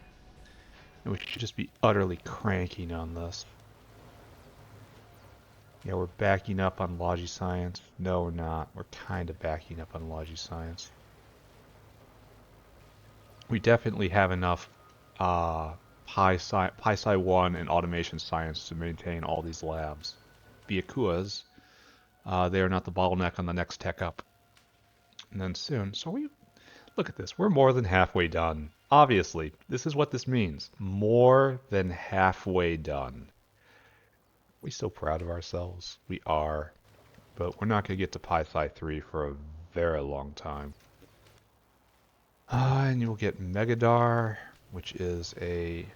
And we should just be utterly cranking on this. Yeah, we're backing up on Logi Science. No, we're not. We're kind of backing up on Logi Science. We definitely have enough Pi-Sci 1 and Automation Science to maintain all these labs. Byakuas, they are not the bottleneck on the next tech up. And then soon, so we look at this. We're more than halfway done. Obviously, this is what this means. More than halfway done. We so proud of ourselves. We are. But we're not going to get to Pi-Sci 3 for a very long time. And you'll get Megadar, which is a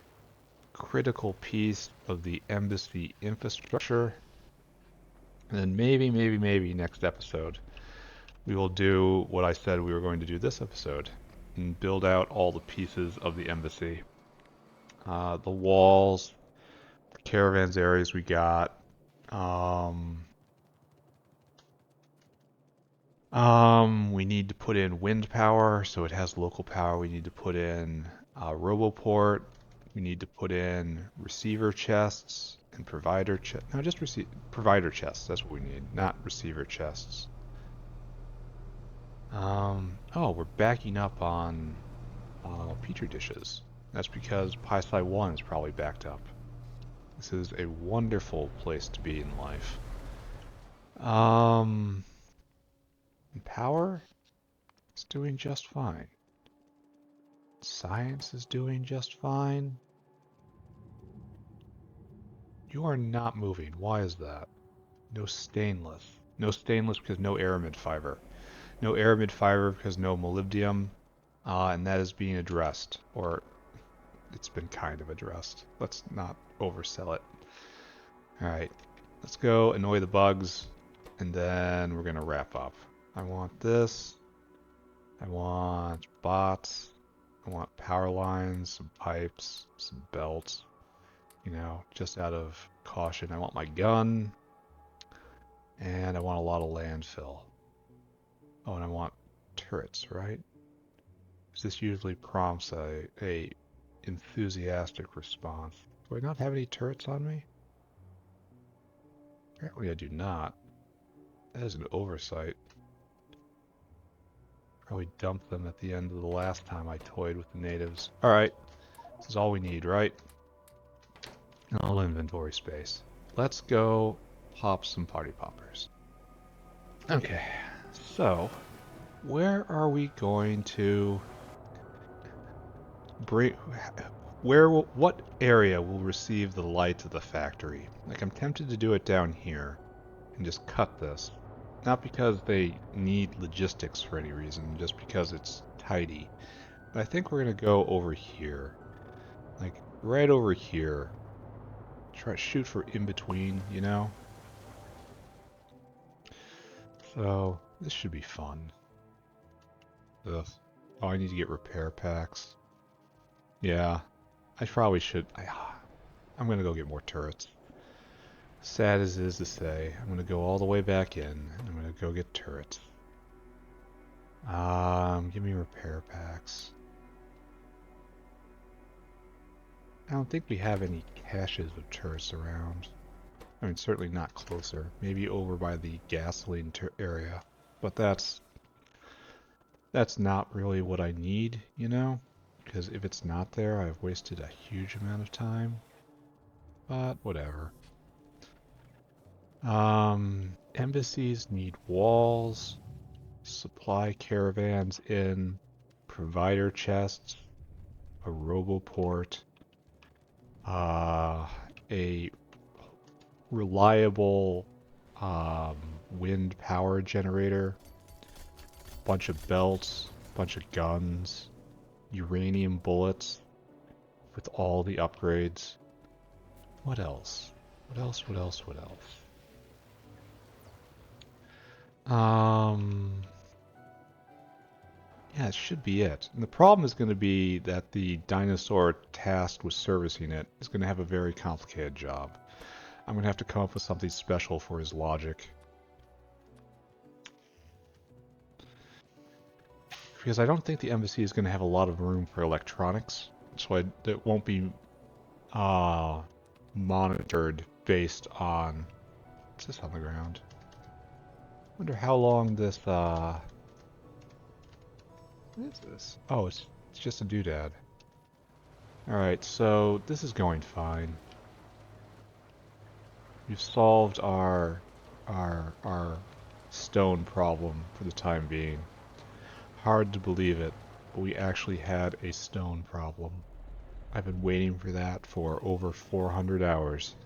critical piece of the embassy infrastructure. And then maybe next episode, we will do what I said we were going to do this episode and build out all the pieces of the embassy. The walls, the caravans areas we got. We need to put in wind power, so it has local power. We need to put in Roboport. We need to put in receiver chests and provider chests. No, just provider chests. That's what we need, not receiver chests. Oh, we're backing up on petri dishes. That's because Pi-Sci 1 is probably backed up. This is a wonderful place to be in life. Power is doing just fine. Science is doing just fine. You are not moving. Why is that? No stainless. No stainless because no aramid fiber. No aramid fiber because no molybdenum. And that is being addressed. Or it's been kind of addressed. Let's not oversell it. Alright. Let's go annoy the bugs. And then we're going to wrap up. I want this. I want bots. I want power lines, some pipes, some belts. You know, just out of caution. I want my gun. And I want a lot of landfill. Oh, and I want turrets, right? Because this usually prompts a enthusiastic response. Do I not have any turrets on me? Apparently I do not. That is an oversight. Probably dumped them at the end of the last time I toyed with the natives. Alright. This is all we need, right? All inventory space. Let's go pop some party poppers. Okay, so where are we going to bring? What area will receive the light of the factory? Like, I'm tempted to do it down here and just cut this. Not because they need logistics for any reason, just because it's tidy. But I think we're gonna go over here. Like, right over here. Try to shoot for in between, you know? So, this should be fun. Ugh. Oh, I need to get repair packs. Yeah, I probably should. I'm gonna go get more turrets. Sad as it is to say, I'm gonna go all the way back in, and I'm gonna go get turrets. Give me repair packs. I don't think we have any caches of turrets around. I mean, certainly not closer. Maybe over by the gasoline area. But that's not really what I need, you know? Because if it's not there, I've wasted a huge amount of time. But whatever. Embassies need walls, supply caravans in, provider chests, a roboport, a reliable wind power generator, bunch of belts, bunch of guns, uranium bullets with all the upgrades. What else? What else? What else? What else? Yeah, that should be it. And the problem is going to be that the dinosaur tasked with servicing it is going to have a very complicated job. I'm going to have to come up with something special for his logic. Because I don't think the embassy is going to have a lot of room for electronics, so it won't be monitored based on... What's this on the ground? Wonder how long this, what is this? Oh, it's just a doodad. Alright, so this is going fine. We've solved our stone problem for the time being. Hard to believe it, but we actually had a stone problem. I've been waiting for that for over 400 hours.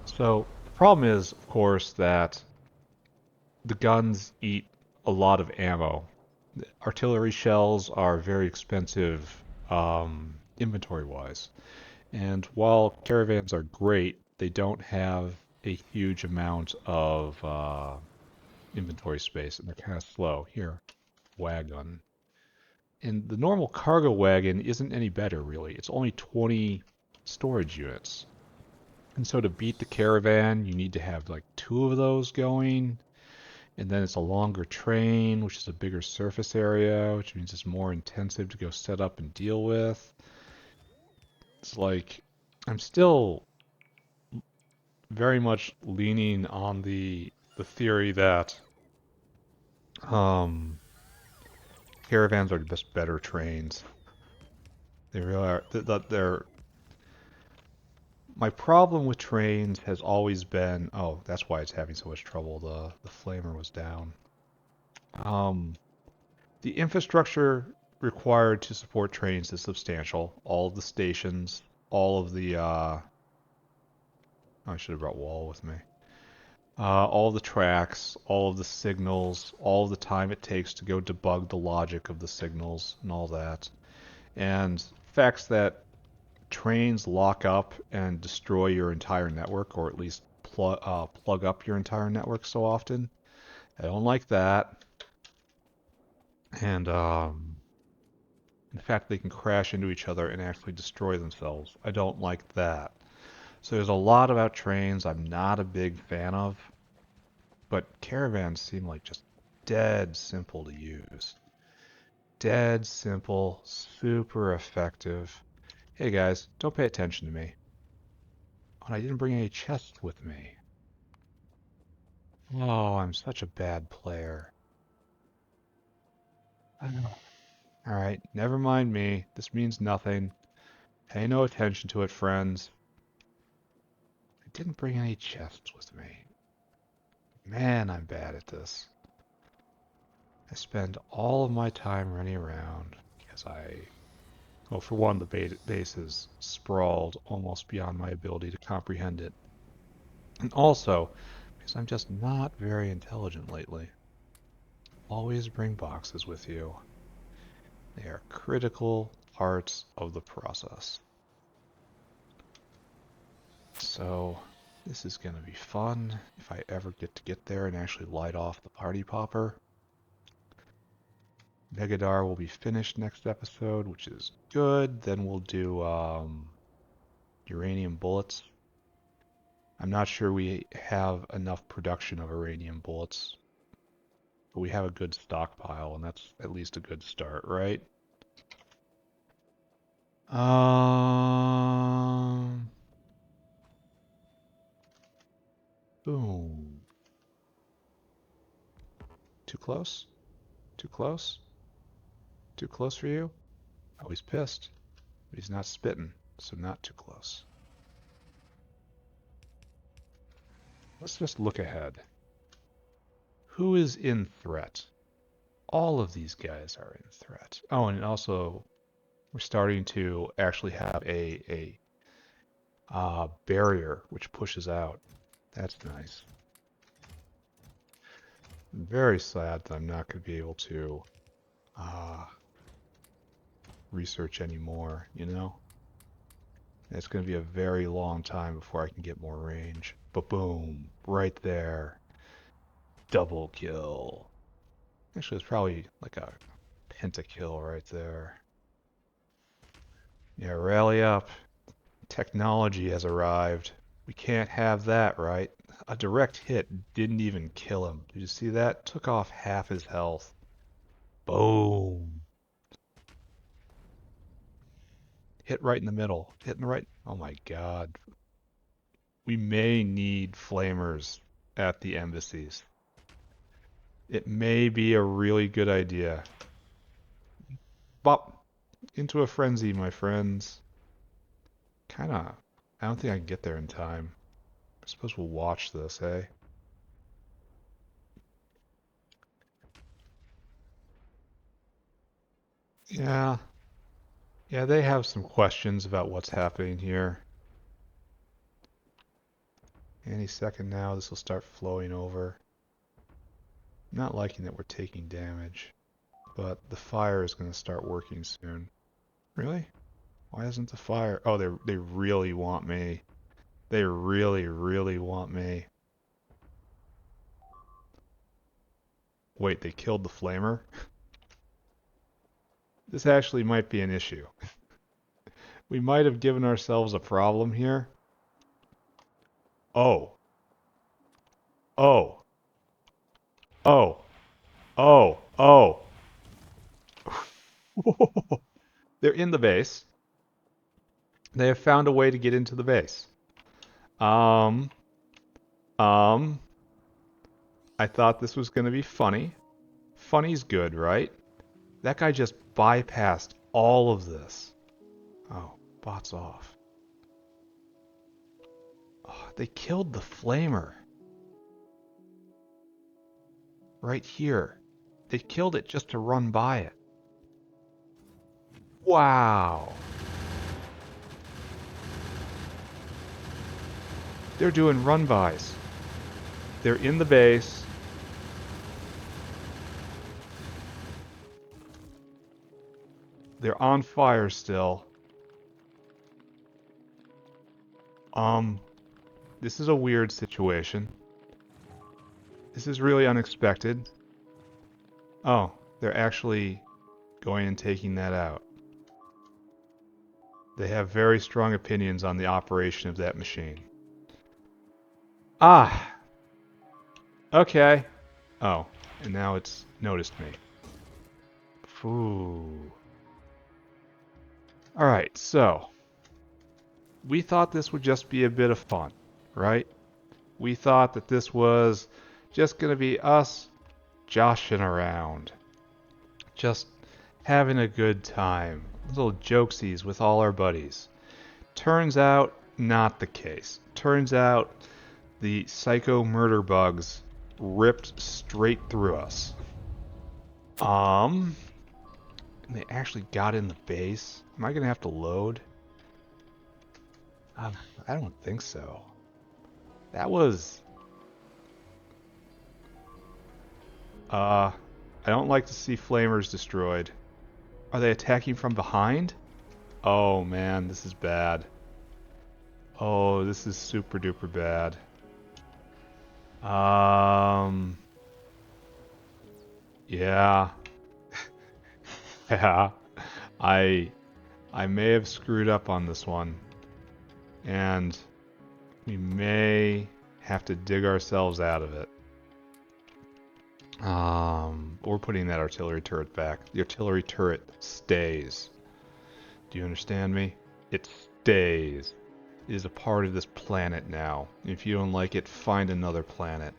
So the problem is, of course, that the guns eat a lot of ammo. Artillery shells are very expensive inventory-wise. And while caravans are great, they don't have a huge amount of inventory space, and they're kind of slow. Here, wagon. And the normal cargo wagon isn't any better, really. It's only 20 storage units. And so to beat the caravan, you need to have like 2 of those going. And then it's a longer train, which is a bigger surface area, which means it's more intensive to go set up and deal with. It's like, I'm still very much leaning on the theory that caravans are just better trains. They really are. They're... My problem with trains has always been... Oh, that's why it's having so much trouble. The flamer was down. The infrastructure required to support trains is substantial. All of the stations, all of the... I should have brought Wall with me. All the tracks, all of the signals, all of the time it takes to go debug the logic of the signals and all that. And facts that trains lock up and destroy your entire network, or at least plug up your entire network so often. I don't like that. And in fact, they can crash into each other and actually destroy themselves. I don't like that. So there's a lot about trains I'm not a big fan of, but caravans seem like just dead simple to use. Dead simple, super effective. Hey guys, don't pay attention to me. Oh, and I didn't bring any chests with me. Oh, I'm such a bad player. Alright, never mind me. This means nothing. Pay no attention to it, friends. I didn't bring any chests with me. Man, I'm bad at this. I spend all of my time running around because well, for one, the base is sprawled almost beyond my ability to comprehend it. And also, because I'm just not very intelligent lately. Always bring boxes with you. They are critical parts of the process. So, this is going to be fun if I ever get there and actually light off the party popper. Megadar will be finished next episode, which is good. Then we'll do uranium bullets. I'm not sure we have enough production of uranium bullets, but we have a good stockpile, and that's at least a good start, right? Boom. Too close? Too close? Too close for you? Oh, he's pissed. But he's not spitting, so not too close. Let's just look ahead. Who is in threat? All of these guys are in threat. Oh, and also, we're starting to actually have a barrier which pushes out. That's nice. I'm very sad that I'm not going to be able to research anymore, you know? It's going to be a very long time before I can get more range. But boom, right there. Double kill. Actually, it's probably like a pentakill right there. Yeah, rally up. Technology has arrived. We can't have that, right? A direct hit didn't even kill him. Did you see that? Took off half his health. Boom. Hit right in the middle. Hit in the right. Oh my god. We may need flamers at the embassies. It may be a really good idea. Bop! Into a frenzy, my friends. Kinda. I don't think I can get there in time. I suppose we'll watch this, eh? Yeah. Yeah, they have some questions about what's happening here. Any second now, this will start flowing over. I'm not liking that we're taking damage, but the fire is going to start working soon. Really? Why isn't the fire? Oh, they really want me. They really, really want me. Wait, they killed the flamer? This actually might be an issue. We might have given ourselves a problem here. Oh. Oh. Oh. Oh. Oh. They're in the base. They have found a way to get into the base. Um, um, I thought this was going to be funny. Funny's good, right? That guy just bypassed all of this. Oh, bots off. Oh, they killed the flamer. Right here. They killed it just to run by it. Wow. They're doing run-bys. They're in the base. They're on fire still. This is a weird situation. This is really unexpected. Oh, they're actually going and taking that out. They have very strong opinions on the operation of that machine. Ah! Okay. Oh, and now it's noticed me. Ooh. Alright, so we thought this would just be a bit of fun, right? We thought that this was just going to be us joshing around. Just having a good time. Little jokesies with all our buddies. Turns out, not the case. Turns out, the psycho murder bugs ripped straight through us. They actually got in the base. Am I gonna have to load? I don't think so. That was... I don't like to see flamers destroyed. Are they attacking from behind? Oh man, this is bad. Oh, this is super duper bad. Yeah. Yeah. I I may have screwed up on this one. And we may have to dig ourselves out of it. We're putting that artillery turret back. The artillery turret stays. Do you understand me? It stays. It is a part of this planet now. If you don't like it, find another planet.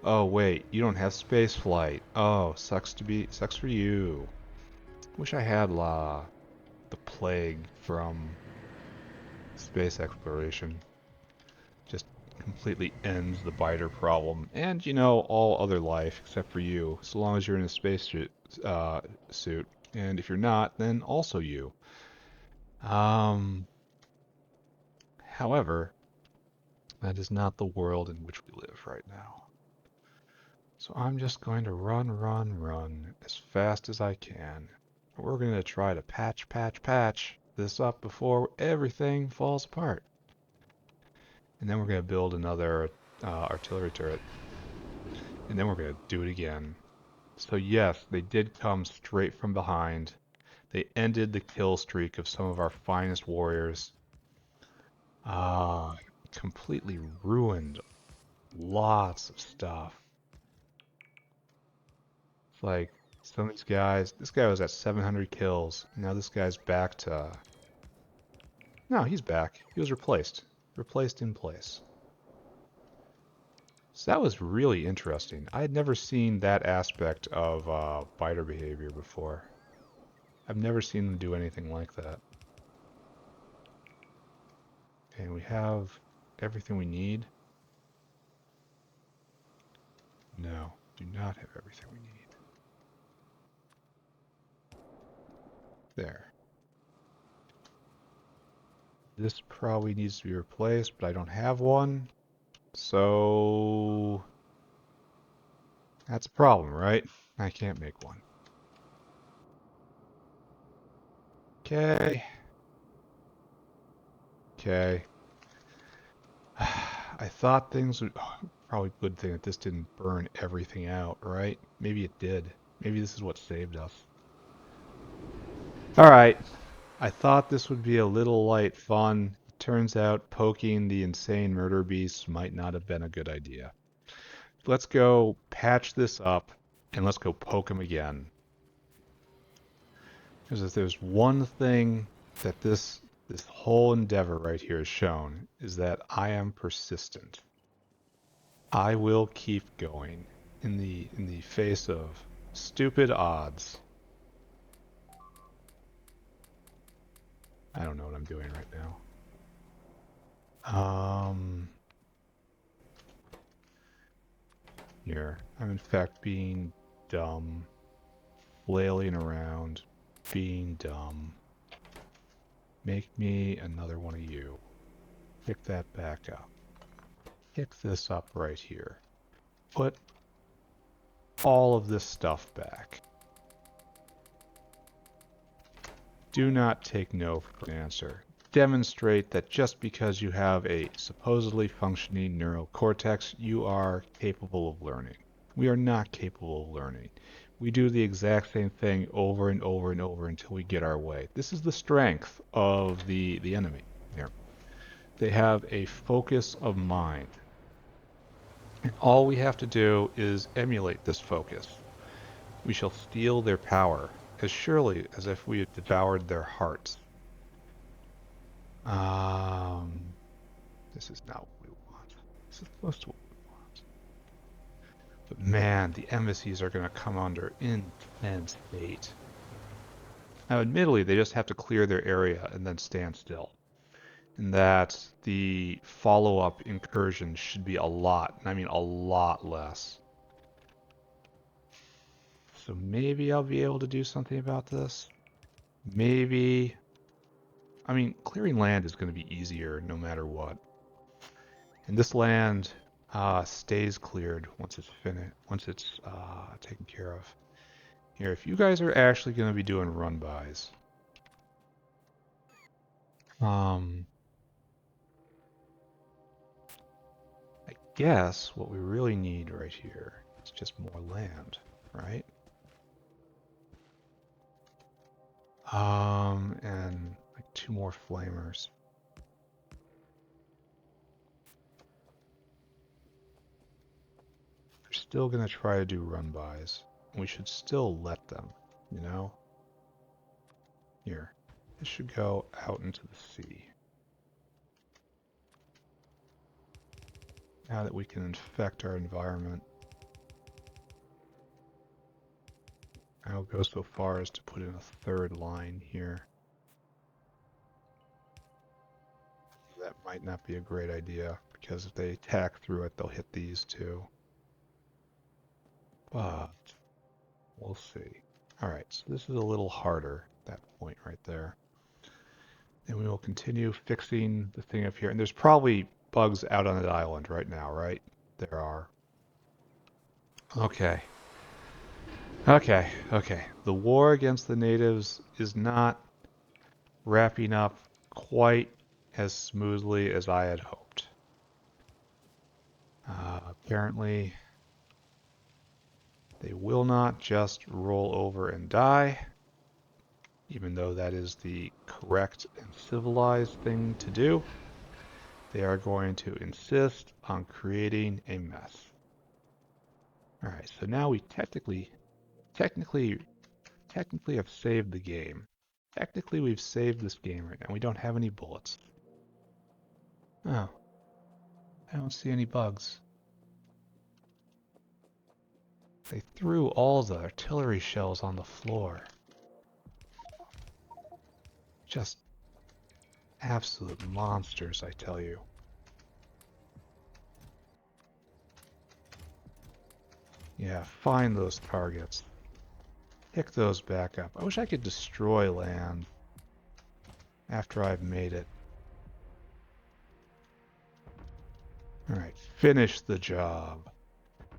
Oh wait, you don't have space flight. Oh, sucks for you. Wish I had the plague from space exploration. Just completely ends the biter problem, and you know, all other life except for you, so long as you're in a space suit. And if you're not, then also you. However, that is not the world in which we live right now. So I'm just going to run as fast as I can. We're going to try to patch this up before everything falls apart. And then we're going to build another artillery turret. And then we're going to do it again. So yes, they did come straight from behind. They ended the kill streak of some of our finest warriors. Completely ruined lots of stuff. It's like some of these guys, this guy was at 700 kills. Now this guy's back to, no, he's back. He was replaced. Replaced in place. So that was really interesting. I had never seen that aspect of biter behavior before. I've never seen them do anything like that. Okay, we have everything we need. No, do not have everything we need. There. This probably needs to be replaced, but I don't have one. So that's a problem, right? I can't make one. Okay. Okay. I thought things would... probably a good thing that this didn't burn everything out, right? Maybe it did. Maybe this is what saved us. Alright. I thought this would be a little light fun. It turns out poking the insane murder beasts might not have been a good idea. Let's go patch this up and let's go poke them again. Because if there's one thing that this whole endeavor right here has shown, is that I am persistent. I will keep going in the face of stupid odds. I don't know what I'm doing right now. Here, I'm in fact being dumb, flailing around, being dumb. Make me another one of you. Pick that back up. Pick this up right here. Put all of this stuff back. Do not take no for an answer. Demonstrate that just because you have a supposedly functioning neurocortex, you are capable of learning. We are not capable of learning. We do the exact same thing over and over and over until we get our way. This is the strength of the enemy here. They have a focus of mind. And all we have to do is emulate this focus. We shall steal their power, as surely as if we had devoured their hearts. This is not what we want. This is close to what we want. But man, the embassies are going to come under intense hate. Now, admittedly, they just have to clear their area and then stand still. And that the follow-up incursion should be a lot, and I mean a lot less. So maybe I'll be able to do something about this. Maybe. I mean, clearing land is going to be easier no matter what. And this land stays cleared once it's finished, once it's taken care of. Here, if you guys are actually going to be doing run-bys, I guess what we really need right here is just more land, right? And like 2 more flamers. They're still going to try to do run-bys. We should still let them, you know? Here, this should go out into the sea. Now that we can infect our environment, I'll go so far as to put in a 3rd line here. That might not be a great idea, because if they attack through it, they'll hit these too. But we'll see. Alright, so this is a little harder, that point right there. And we will continue fixing the thing up here. And there's probably bugs out on that island right now, right? There are. Okay. Okay. The war against the natives is not wrapping up quite as smoothly as I had hoped. Apparently, They will not just roll over and die, even though that is the correct and civilized thing to do. They are going to insist on creating a mess. All right, so now we technically have saved the game. Technically, we've saved this game right now. We don't have any bullets. Oh, I don't see any bugs. They threw all the artillery shells on the floor. Just absolute monsters, I tell you. Yeah, find those targets. Pick those back up. I wish I could destroy land after I've made it. Alright, finish the job.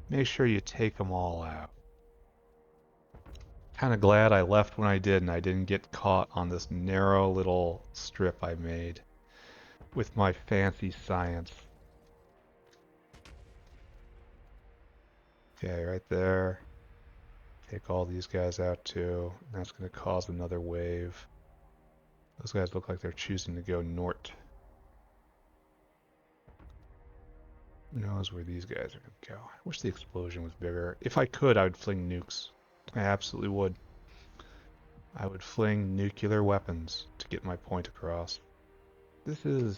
Make sure you take them all out. Kind of glad I left when I did and I didn't get caught on this narrow little strip I made with my fancy science. Okay, right there. Take all these guys out too. That's going to cause another wave. Those guys look like they're choosing to go north. Who knows where these guys are going to go? I wish the explosion was bigger. If I could, I would fling nukes. I absolutely would. I would fling nuclear weapons to get my point across. This is...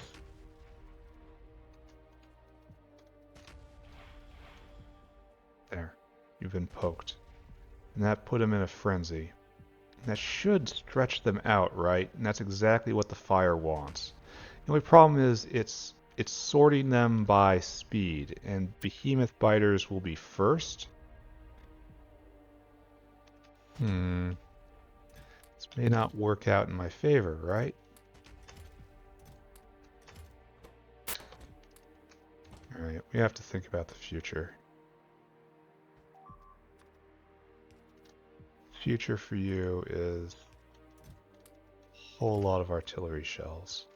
There. You've been poked. And that put them in a frenzy. That should stretch them out, right? And that's exactly what the fire wants. The only problem is it's sorting them by speed, and behemoth biters will be first. This may not work out in my favor, right? Alright, we have to think about the future. Future for you is a whole lot of artillery shells.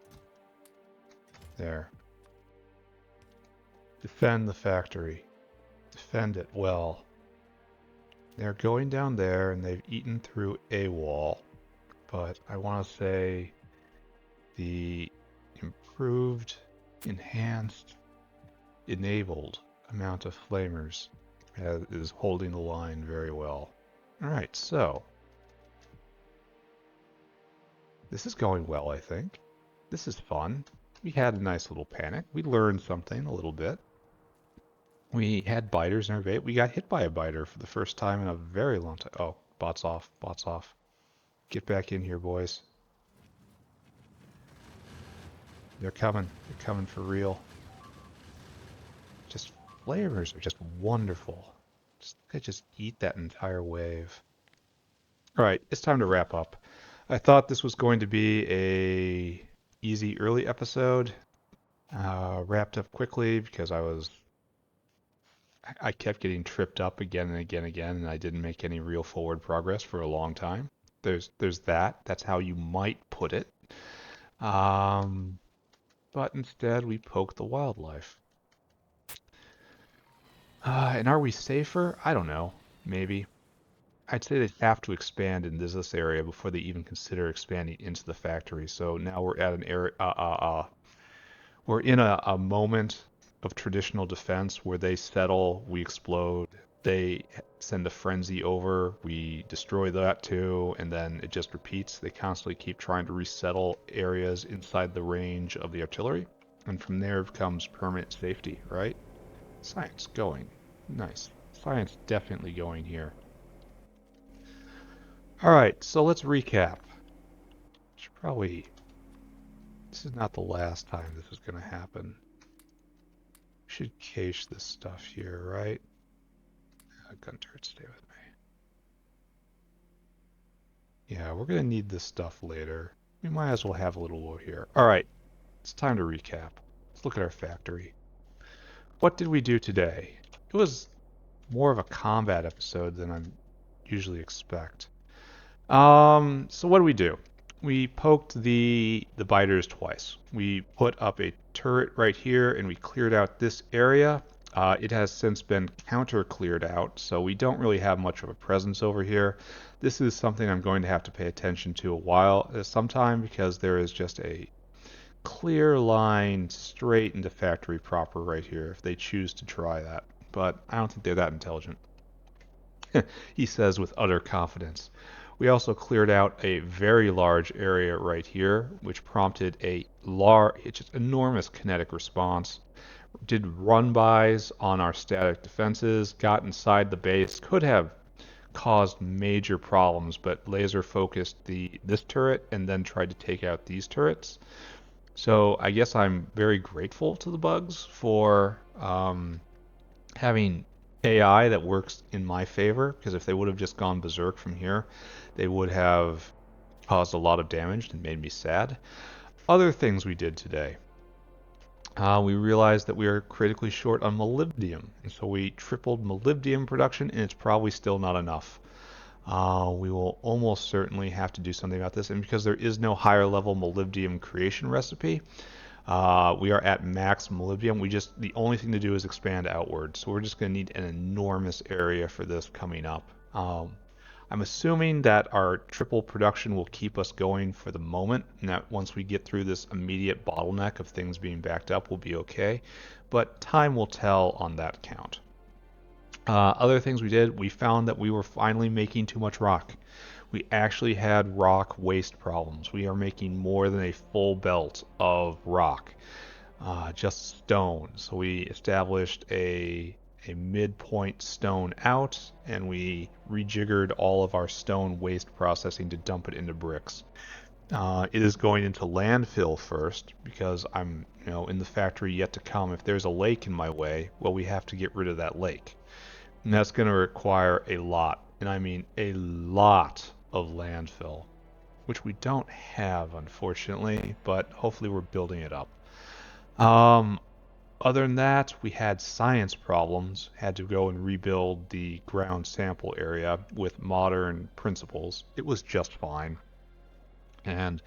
There. Defend the factory. Defend it well. They're going down there and they've eaten through a wall. But I want to say the improved, enhanced, enabled amount of flamers is holding the line very well. Alright, so this is going well, I think. This is fun. We had a nice little panic. We learned something a little bit. We had biters in our bait. We got hit by a biter for the first time in a very long time. Oh, bots off, bots off. Get back in here, boys. They're coming. They're coming for real. Just flavors are just wonderful. I just eat that entire wave. Alright, it's time to wrap up. I thought this was going to be a easy early episode. Wrapped up quickly because I kept getting tripped up again and again and again, and I didn't make any real forward progress for a long time. There's that. That's how you might put it. But instead we poke the wildlife. And are we safer? I don't know. Maybe. I'd say they have to expand into this area before they even consider expanding into the factory. So now we're at an area. We're in a moment of traditional defense where they settle, we explode, they send a frenzy over, we destroy that too, and then it just repeats. They constantly keep trying to resettle areas inside the range of the artillery, and from there comes permanent safety, right? Science going. Nice. Science definitely going here. Alright, so let's recap. This is not the last time this is going to happen. We should cache this stuff here, right? Gun turrets, stay with me. Yeah, we're going to need this stuff later. We might as well have a little more here. Alright, it's time to recap. Let's look at our factory. What did we do today? It was more of a combat episode than I usually expect. So what do we do? We poked the biters twice. We put up a turret right here and we cleared out this area. It has since been counter-cleared out, so we don't really have much of a presence over here. This is something I'm going to have to pay attention to sometime because there is just a clear line straight into factory proper right here if they choose to try that. But I don't think they're that intelligent, he says with utter confidence. We also cleared out a very large area right here, which prompted a just enormous kinetic response. Did run-bys on our static defenses, got inside the base, could have caused major problems, but laser focused this turret and then tried to take out these turrets. So I guess I'm very grateful to the bugs for having AI that works in my favor, because if they would have just gone berserk from here, they would have caused a lot of damage and made me sad. Other things we did today. We realized that we are critically short on molybdenum, and so we tripled molybdenum production, and it's probably still not enough. We will almost certainly have to do something about this, and because there is no higher level molybdenum creation recipe, we are at max molybdenum. The only thing to do is expand outward, so we're just going to need an enormous area for this coming up. I'm assuming that our triple production will keep us going for the moment, and that once we get through this immediate bottleneck of things being backed up, we'll be okay. But time will tell on that count. Other things we did, we found that we were finally making too much rock. We actually had rock waste problems. We are making more than a full belt of rock, just stone. So we established a midpoint stone out, and we rejiggered all of our stone waste processing to dump it into bricks. It is going into landfill first because I'm, in the factory yet to come. If there's a lake in my way, well, we have to get rid of that lake. And that's going to require a lot, and I mean a lot of landfill, which we don't have, unfortunately, but hopefully we're building it up. Other than that, we had science problems, had to go and rebuild the ground sample area with modern principles. It was just fine. And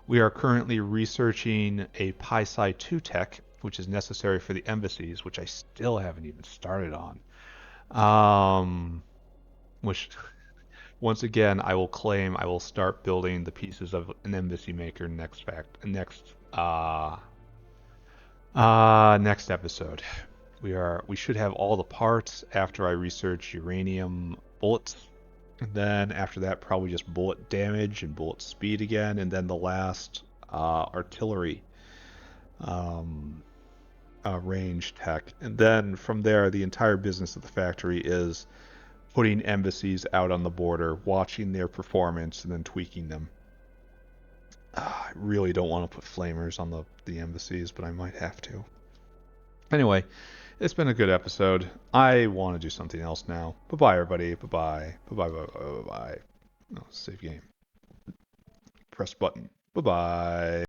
we are currently researching a Pi-Sci 2 tech, which is necessary for the embassies, which I still haven't even started on. Which, once again, I will claim I will start building the pieces of an embassy maker next episode. We should have all the parts after I research uranium bullets. And then after that, probably just bullet damage and bullet speed again, and then the last artillery range tech. And then from there, the entire business of the factory is putting embassies out on the border, watching their performance, and then tweaking them. I really don't want to put flamers on the embassies, but I might have to. Anyway, it's been a good episode. I want to do something else now. Bye-bye, everybody. Bye-bye. Bye-bye, bye-bye, bye-bye. Oh, save game. Press button. Bye-bye.